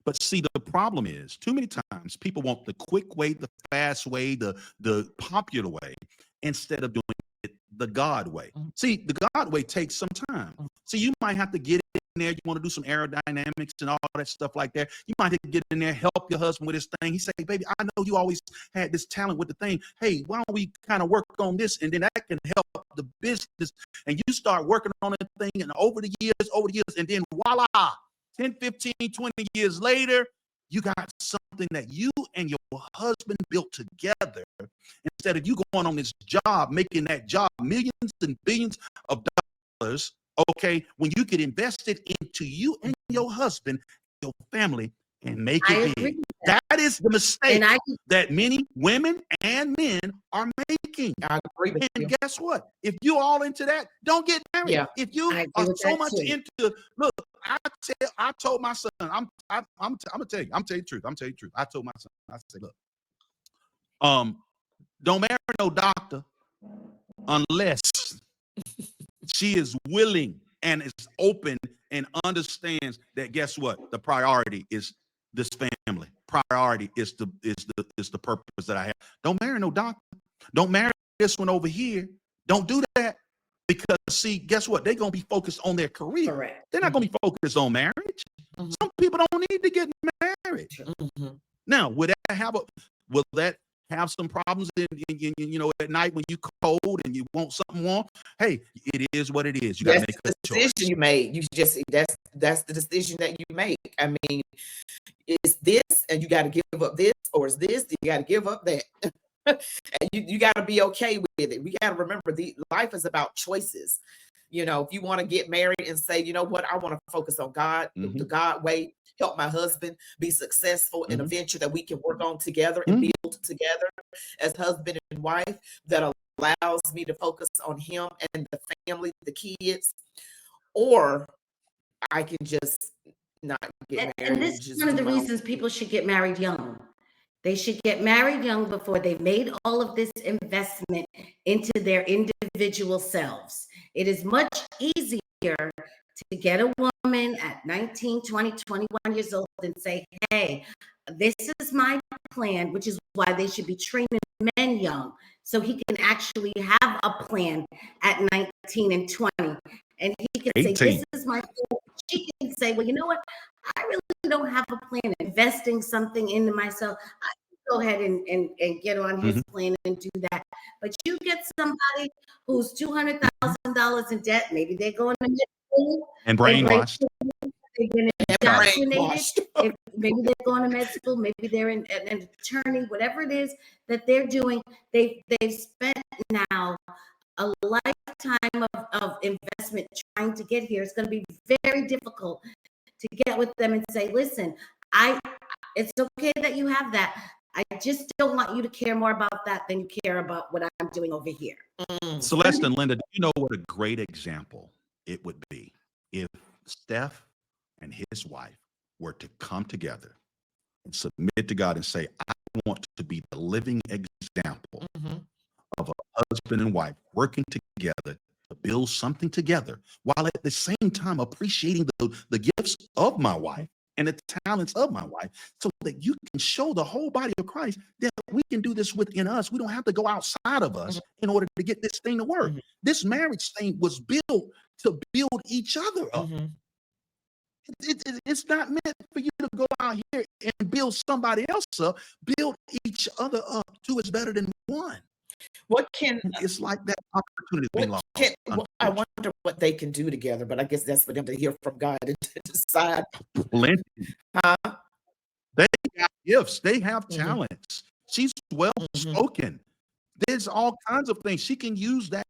But see, the problem is too many times people want the quick way, the fast way, the popular way, instead of doing it the God way. See, the God way takes some time. So you might have to get in there. You want to do some aerodynamics and all that stuff like that. You might have to get in there, help your husband with his thing. He say, baby, I know you always had this talent with the thing. Hey, why don't we kind of work on this? And then that can help the business. And you start working on that thing, and over the years, and then voila, 10, 15, 20 years later, you got something something that you and your husband built together, instead of you going on this job, making that job millions and billions of dollars, okay, when you could invest it into you and your husband, your family, and make I it agree big. with that. That is the mistake And that many women and men are making. I agree with you. And guess what? If you all into that, don't get married. Yeah. If you I agree are with so that much too. into, look, I told my son, I'm gonna tell you, I'm telling you the truth. I'm telling you the truth. I told my son, I said, look, don't marry no doctor unless she is willing and is open and understands that, guess what? The priority is this family. Priority is the purpose that I have. Don't marry no doctor. Don't marry this one over here. Don't do that. Because see, guess what? They're gonna be focused on their career. Correct. They're not gonna be focused on marriage. Mhm. Some people don't need to get married. Mhm. Now, will that have some problems in you know, at night when you cold and you want something warm? Hey, it is what it is. You gotta That's make the a choice. decision you made. You just that's the decision that you make. I mean, it's this and you got to give up this, or it's this, you got to give up that. And you got to be okay with it. We got to remember the life is about choices. You know, if you want to get married and say, you know what, I want to focus on God, the God way, help my husband be successful in a venture that we can work on together and build together as husband and wife, that allows me to focus on him and the family, the kids, or I can just not get married. And this is one of the reasons people should get married young. They should get married young before they've made all of this investment into their individual selves. It is much easier to get a woman at 19, 20, 21 years old and say, hey, this is my plan, which is why they should be training men young, so he can actually have a plan at 19 and 20. And he can 18. say, this is my plan. She can say, well, you know what? I really don't have a plan. Investing something into myself, I can go ahead and get on his plan and do that. But you get somebody who's $200,000 in debt, maybe they're going to med school And brainwashed. They've been brainwashed. indoctrinated. Maybe they're going to med school, maybe they're an attorney, whatever it is that they're doing, they've spent now a lifetime of investment trying to get here. It's going to be very difficult to get with them and say, listen, it's okay that you have that. I just don't want you to care more about that than you care about what I'm doing over here. Celeste and Linda, do you know what a great example it would be if Steph and his wife were to come together and submit to God and say, I want to be the living example of a husband and wife working together to build something together, while at the same time appreciating the gifts of my wife and the talents of my wife, so that you can show the whole body of Christ that we can do this within us. We don't have to go outside of us in order to get this thing to work. This marriage thing was built to build each other up. It's not meant for you to go out here and build somebody else up. Build each other up. Two is better than one. What can It's like that opportunity being lost. I wonder what they can do together, but I guess that's for them to hear from God and to decide. Plenty. They got gifts. They have talents. She's well spoken. There's all kinds of things. She can use that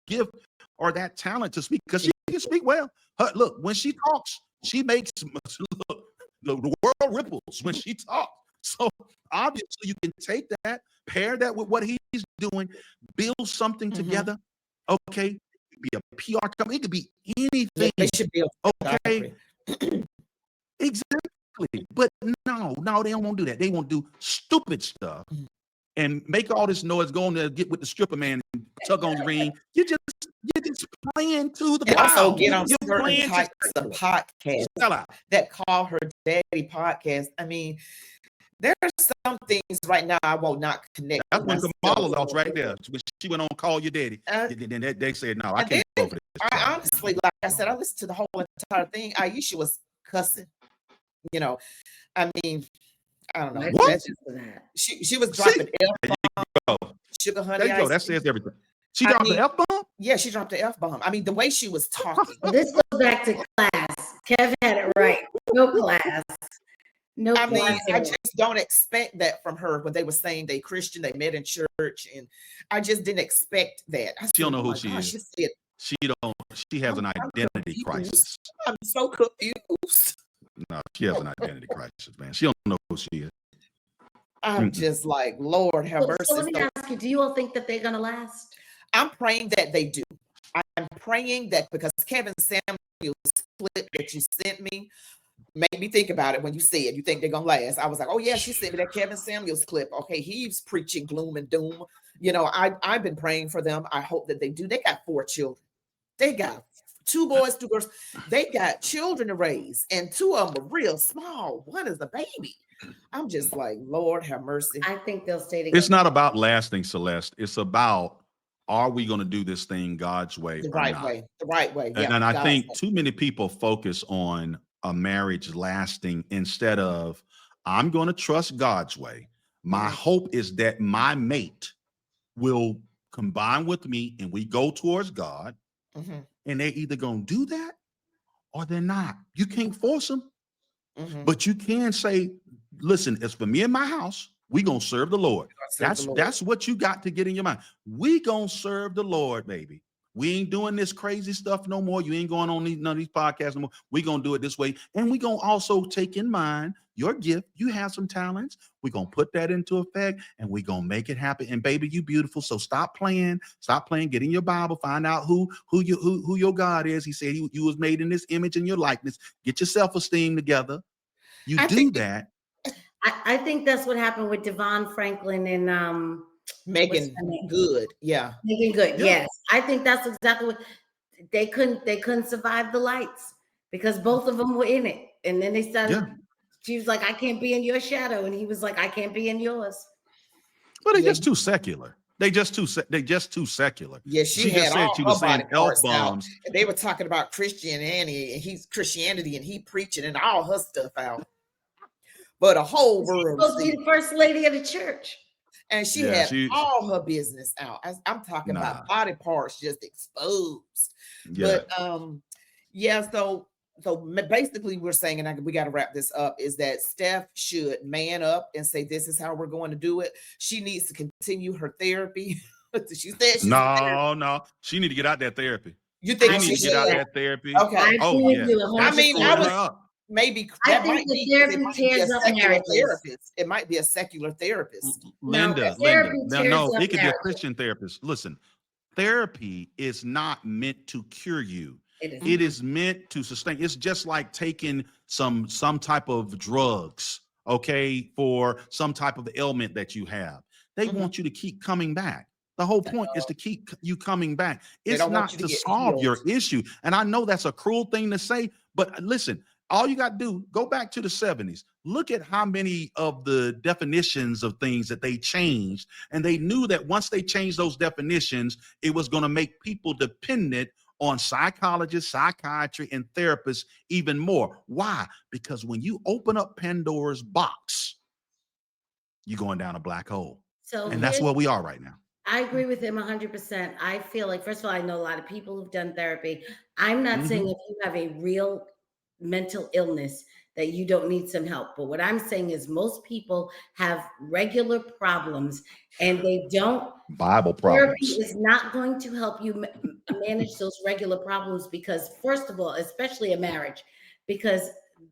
gift or that talent to speak, because she can speak well. Look, when she talks, she makes the world ripples when she talks. So obviously you can take that, pair that with what he's doing, build something together. Okay, it could be a PR company, it could be anything. They should be okay. Exactly. But no, they don't want to do that. They want to do stupid stuff and make all this noise, going to get with the stripper man and tug on your ring. You're just playing to the and crowd. also get on You're certain types of podcasts that call her daddy podcast. I mean, there are some things right now I will not connect. That's when Kamala lost right there. When she went on Call Your Daddy. Then they said, no, I can't go for this. I honestly, like I said, I listened to the whole entire thing. Ayesha was cussing. You know, I mean, I don't know. What? She was dropping F-bomb, sugar honey. There you go. That says everything. She dropped the F-bomb? Yeah, she dropped the F-bomb. I mean, the way she was talking. This goes back to class. Kev had it right. No class. No I mean, I precedent. just don't expect that from her when they were saying they Christian, they met in church, and I just didn't expect that. I She said, don't know oh who my she gosh, is. she said, She don't. She has an I'm identity confused. crisis. I'm so confused. No, she has an identity crisis, man. She don't know who she is. I'm just like, Lord have So mercy. let me So ask you, do you all think that they're going to last? I'm praying that they do. I'm praying that because Kevin Samuel's clip that you sent me made me think about it when you said you think they're gonna last. I was like, oh yeah, she sent me that Kevin Samuel's clip. Okay, he's preaching gloom and doom. You know, I've been praying for them. I hope that they do. They got 4 children. They got 2 boys, 2 girls. They got children to raise, and 2 of them are real small. One is a baby. I'm just like, Lord have mercy. I think they'll stay together. It's not about lasting, Celeste. It's about, are we going to do this thing God's way The or right not? way. The right way. Yeah. And I God's think way. too many people focus on a marriage lasting instead of, I'm going to trust God's way. My Mhm. hope is that my mate will combine with me and we go towards God, Mhm. and they're either going to do that or they're not. You can't force them, Mhm. but you can say, listen, it's for me and my house. We gonna serve the Lord. Serve the Lord. That's what you got to get in your mind. We gonna serve the Lord, baby. We ain't doing this crazy stuff no more. You ain't going on none of these podcasts no more. We gonna do it this way. And we gonna also take in mind your gift. You have some talents. We gonna put that into effect and we gonna make it happen. And baby, you beautiful. So stop playing. Get in your Bible. Find out who your God is. He said you was made in this image and your likeness. Get your self-esteem together. You I do think that. I think that's what happened with Devon Franklin and Megan Good. Yeah. Megan Good. Yeah. Yes. I think that's exactly what they couldn't survive the lights because both of them were in it. And then they started, she was like, I can't be in your shadow. And he was like, I can't be in yours. Well, they Yeah. just too secular. They just too secular. Yeah, she had just said all she her was body saying elf parts out. bombs. And they were talking about Christianity, and he preaching and all her stuff out. But a whole world She's supposed to be the first lady of the church. and she Yeah, had she- all her business out. I'm talking about body parts just exposed. Yeah. But yeah, so basically we're saying, and we got to wrap this up, is that Steph should man up and say, this is how we're going to do it. She needs to continue her therapy. She said she's No. She need to get out that therapy. You think She she need to get out that therapy. Okay. I Oh, agree yeah. with you I mean, I was her up. maybe I that think might the be, therapy it might be a tears up secular marriages. therapist. It might be a secular therapist. Linda. therapy No, tears no, up it could be a marriages. Christian therapist. Listen, therapy is not meant to cure you. It It is meant to sustain. It's just like taking some type of drugs, okay, for some type of ailment that you have. They want you to keep coming back. The whole point is to keep you coming back. It's don't want not you to to get solve your healed. issue. And I know that's a cruel thing to say, but listen, all you got to do, go back to the 70s. Look at how many of the definitions of things that they changed. And they knew that once they changed those definitions, it was going to make people dependent on psychologists, psychiatry, and therapists even more. Why? Because when you open up Pandora's box, you're going down a black hole. So And that's where we are right now. I agree with him 100%. I feel like, first of all, I know a lot of people who've done therapy. I'm not saying if you have a real mental illness that you don't need some help. But what I'm saying is most people have regular problems and they don't. Bible Therapy problems. is not going to help you manage those regular problems because, first of all, especially a marriage, because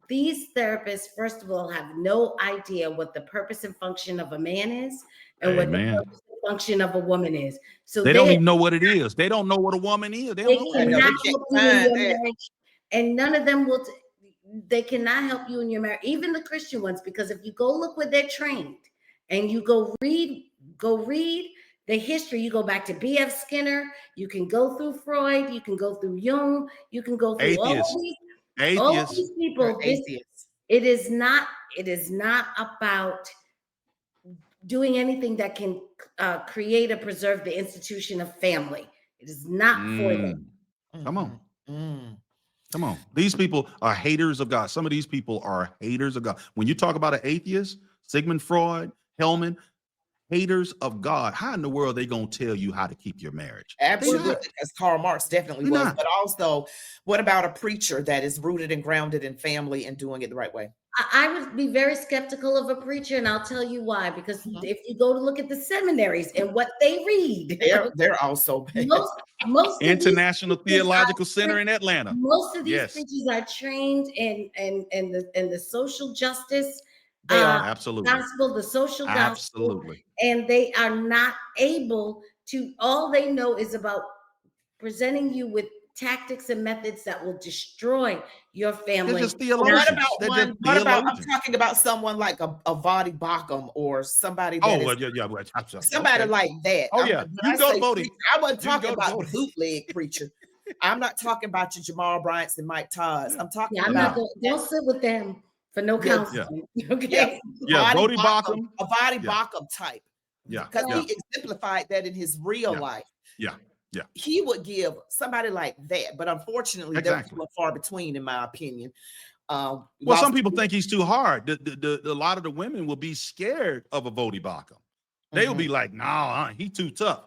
these therapists, first of all, have no idea what the purpose and function of a man is and what the purpose and function of a woman is. So they don't even know what it is. They don't know what a woman is. They don't know what it cannot is. help you in your marriage, and none of them will. They cannot help you in your marriage, even the Christian ones, because if you go look where they're trained, and you go read the history, you go back to B.F. Skinner, you can go through Freud, you can go through Jung, you can go through all these people. It is not about doing anything that can create or preserve the institution of family. It is not for them. Come on. Come on. These people are haters of God. Some of these people are haters of God. When you talk about an atheist, Sigmund Freud, Hellman, haters of God, how in the world are they going to tell you how to keep your marriage? Absolutely, as Karl Marx definitely They're was. not. But also, what about a preacher that is rooted and grounded in family and doing it the right way? I would be very skeptical of a preacher, and I'll tell you why. Because Mhm. if you go to look at the seminaries and what they read, They're also bad. most of these International preachers Theological Center in Atlanta. most of these Yes. preachers are trained in the social justice They are. Absolutely. gospel, the social gospel, Absolutely. and they are not able to. All they know is about presenting you with tactics and methods that will destroy your They're family. just Well, what theologians. about They're just what about, I'm theologians. talking about someone like a Vadi Bakum or somebody that Oh, is well, yeah. Well, somebody okay. like that. Oh, yeah. When You I can go to say Vodi. preacher, I wasn't You can talking go to about the Vodi. bootleg preacher. I'm not talking about your Jamal Bryants and Mike Todds. I'm talking Yeah, I'm not about going. Don't sit with them for no Yeah, counseling. yeah, Okay. Yeah, Vadi Vodi Bakum. a Vadi Yeah. Bakum type, Yeah. because Yeah. he exemplified that in his real Yeah. life. Yeah. Yeah. He would give somebody like that, but unfortunately, they're Exactly. few and far between, in my opinion. Well, While some people think he's too hard. A lot of the women will be scared of a Vodi Bakum. They will be like, "Nah, he too tough."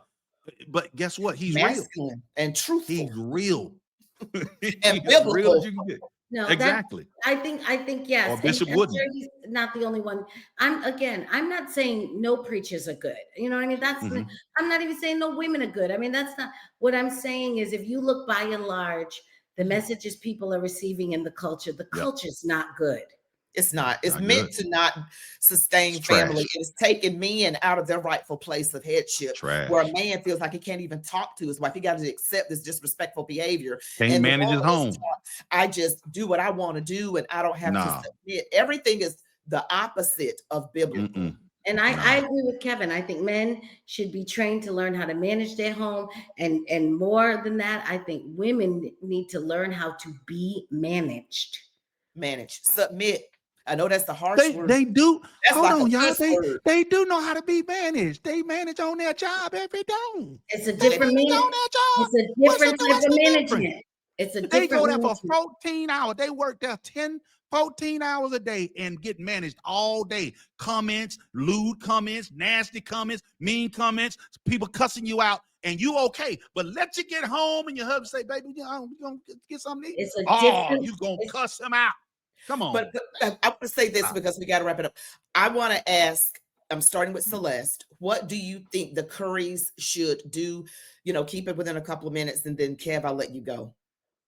But guess what? He's real. masculine and truthful He's real. He's and as real biblical. as you can get. No, Exactly. I think yes. Or And Bishop I'm Wooden. sure he's not the only one. I'm not saying no preachers are good. You know what I mean? Mhm. I'm not even saying no women are good. I mean, that's not what I'm saying is if you look by and large, the messages people are receiving in the culture's not good. It's not. It's Not meant good. to not sustain It's family. trash. It's taking men out of their rightful place of headship, where a Trash. man feels like he can't even talk to his wife. He got to accept this disrespectful behavior. Can't And the manage his woman is home. taught, I just do what I want to do, and I don't have to Nah. submit. Everything is the opposite of biblical. Mm-mm. And Nah. I agree with Kevin. I think men should be trained to learn how to manage their home. And more than that, I think women need to learn how to be managed. Manage, submit. I know that's the harsh word. They do. That's Hold like on, a y'all. cuss word. They do know how to be managed. They manage on their job every day. It's a They different manage man. on their job. It's a What's different type of the difference? management. It's a They go different there for management. 14 hours. They work there 14 hours a day and get managed all day. Comments, lewd comments, nasty comments, mean comments, people cussing you out, and you okay. But let you get home and your husband say, baby, you gonna get something to eat? It's a Oh, different. you gonna cuss him out. Come on. But I want to say this because we got to wrap it up. I want to ask, I'm starting with Celeste. What do you think the Currys should do? You know, keep it within a couple of minutes, and then Kev, I'll let you go.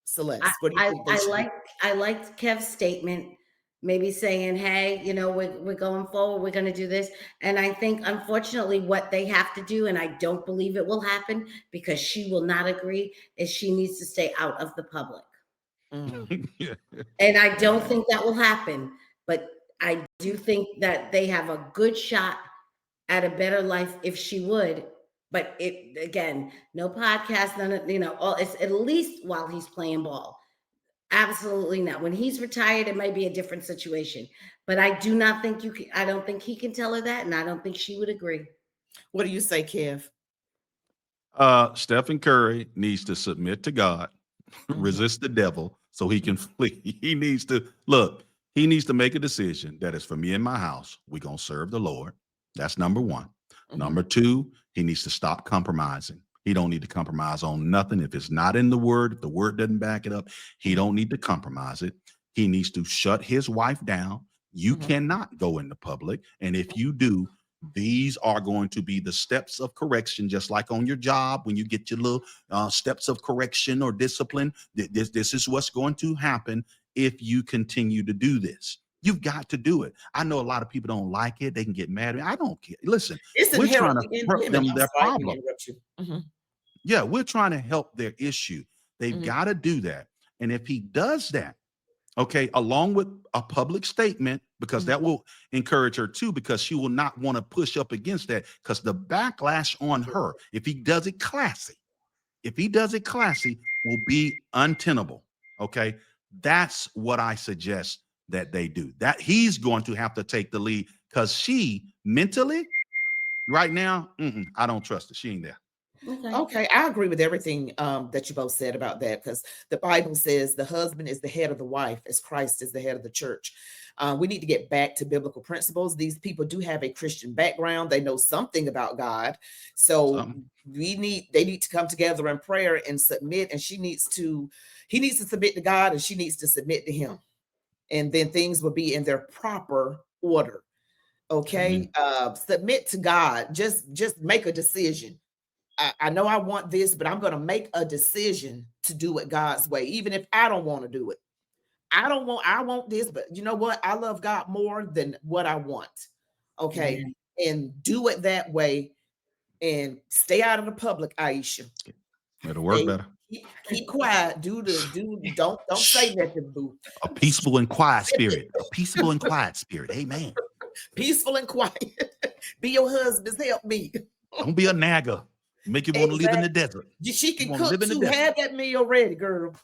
Celeste, what do you think they should do? I liked Kev's statement, maybe saying, hey, you know, we're going forward, we're going to do this. And I think, unfortunately, what they have to do, and I don't believe it will happen because she will not agree, is she needs to stay out of the public. And I don't think that will happen, but I do think that they have a good shot at a better life if she would. But it again, no podcast, none of, you know, all it's at least while he's playing ball. Absolutely not. When he's retired, it might be a different situation. But I do not think you can, I don't think he can tell her that, and I don't think she would agree. What do you say, Kev? Stephen Curry needs to submit to God, resist the devil so he can flee. He needs to make a decision that is for me and my house. We're going to serve the Lord. That's number one. Number two, he needs to stop compromising. He don't need to compromise on nothing. If it's not in the word, if the word doesn't back it up, he don't need to compromise it. He needs to shut his wife down. You cannot go into public. And if you do, these are going to be the steps of correction, just like on your job when you get your little steps of correction or discipline. This is what's going to happen if you continue to do this. You've got to do it. I know a lot of people don't like it. They can get mad at me. I don't care. Listen, It's we're trying to inherently in help women. them I'm their sorry, I didn't problem. interrupt you. Yeah, we're trying to help their issue. They've got to do that. And if he does that, okay, along with a public statement, because that will encourage her too, because she will not want to push up against that, because the backlash on her, if he does it classy, will be untenable. Okay, that's what I suggest that they do. That he's going to have to take the lead, because she mentally right now, I don't trust her. She ain't there. Okay, I agree with everything that you both said about that, because the Bible says the husband is the head of the wife as Christ is the head of the church. We need to get back to biblical principles. These people do have a Christian background. They know something about God. So they need to come together in prayer and submit, and he needs to submit to God and she needs to submit to him. And then things will be in their proper order. Okay. Submit to God. Just make a decision. I know I want this, but I'm going to make a decision to do it God's way, even if I don't want to do it. I want this, but you know what? I love God more than what I want. Okay. And do it that way and stay out of the public, Ayesha. It'll work better. Keep quiet. Don't say nothing, boo. A peaceful and quiet spirit. A peaceful and quiet spirit. Amen. Peaceful and quiet. Be your husband's help me. Don't be a nagger. Make you want to live in the desert. She can cook too. Have that meal ready, girl.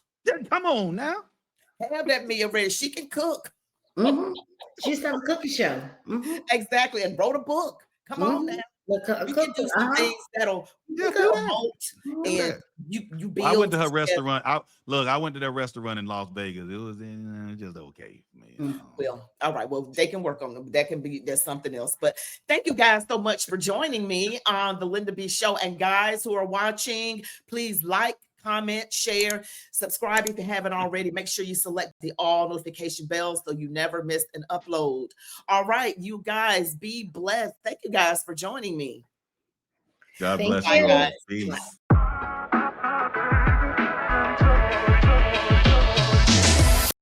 Come on now. Have that meal ready. She can cook. She's on a cooking show. Exactly. And wrote a book. Come on now. We can do some things that'll promote and you build. I went to her restaurant. I went to that restaurant in Las Vegas. It was just okay, man. Well, all right. Well, they can work on them. There's something else. But thank you guys so much for joining me on the Linda B Show. And guys who are watching, please like, comment, share, subscribe if you haven't already. Make sure you select the all notification bells so you never miss an upload. All right, you guys, be blessed. Thank you guys for joining me. God bless you all. Peace.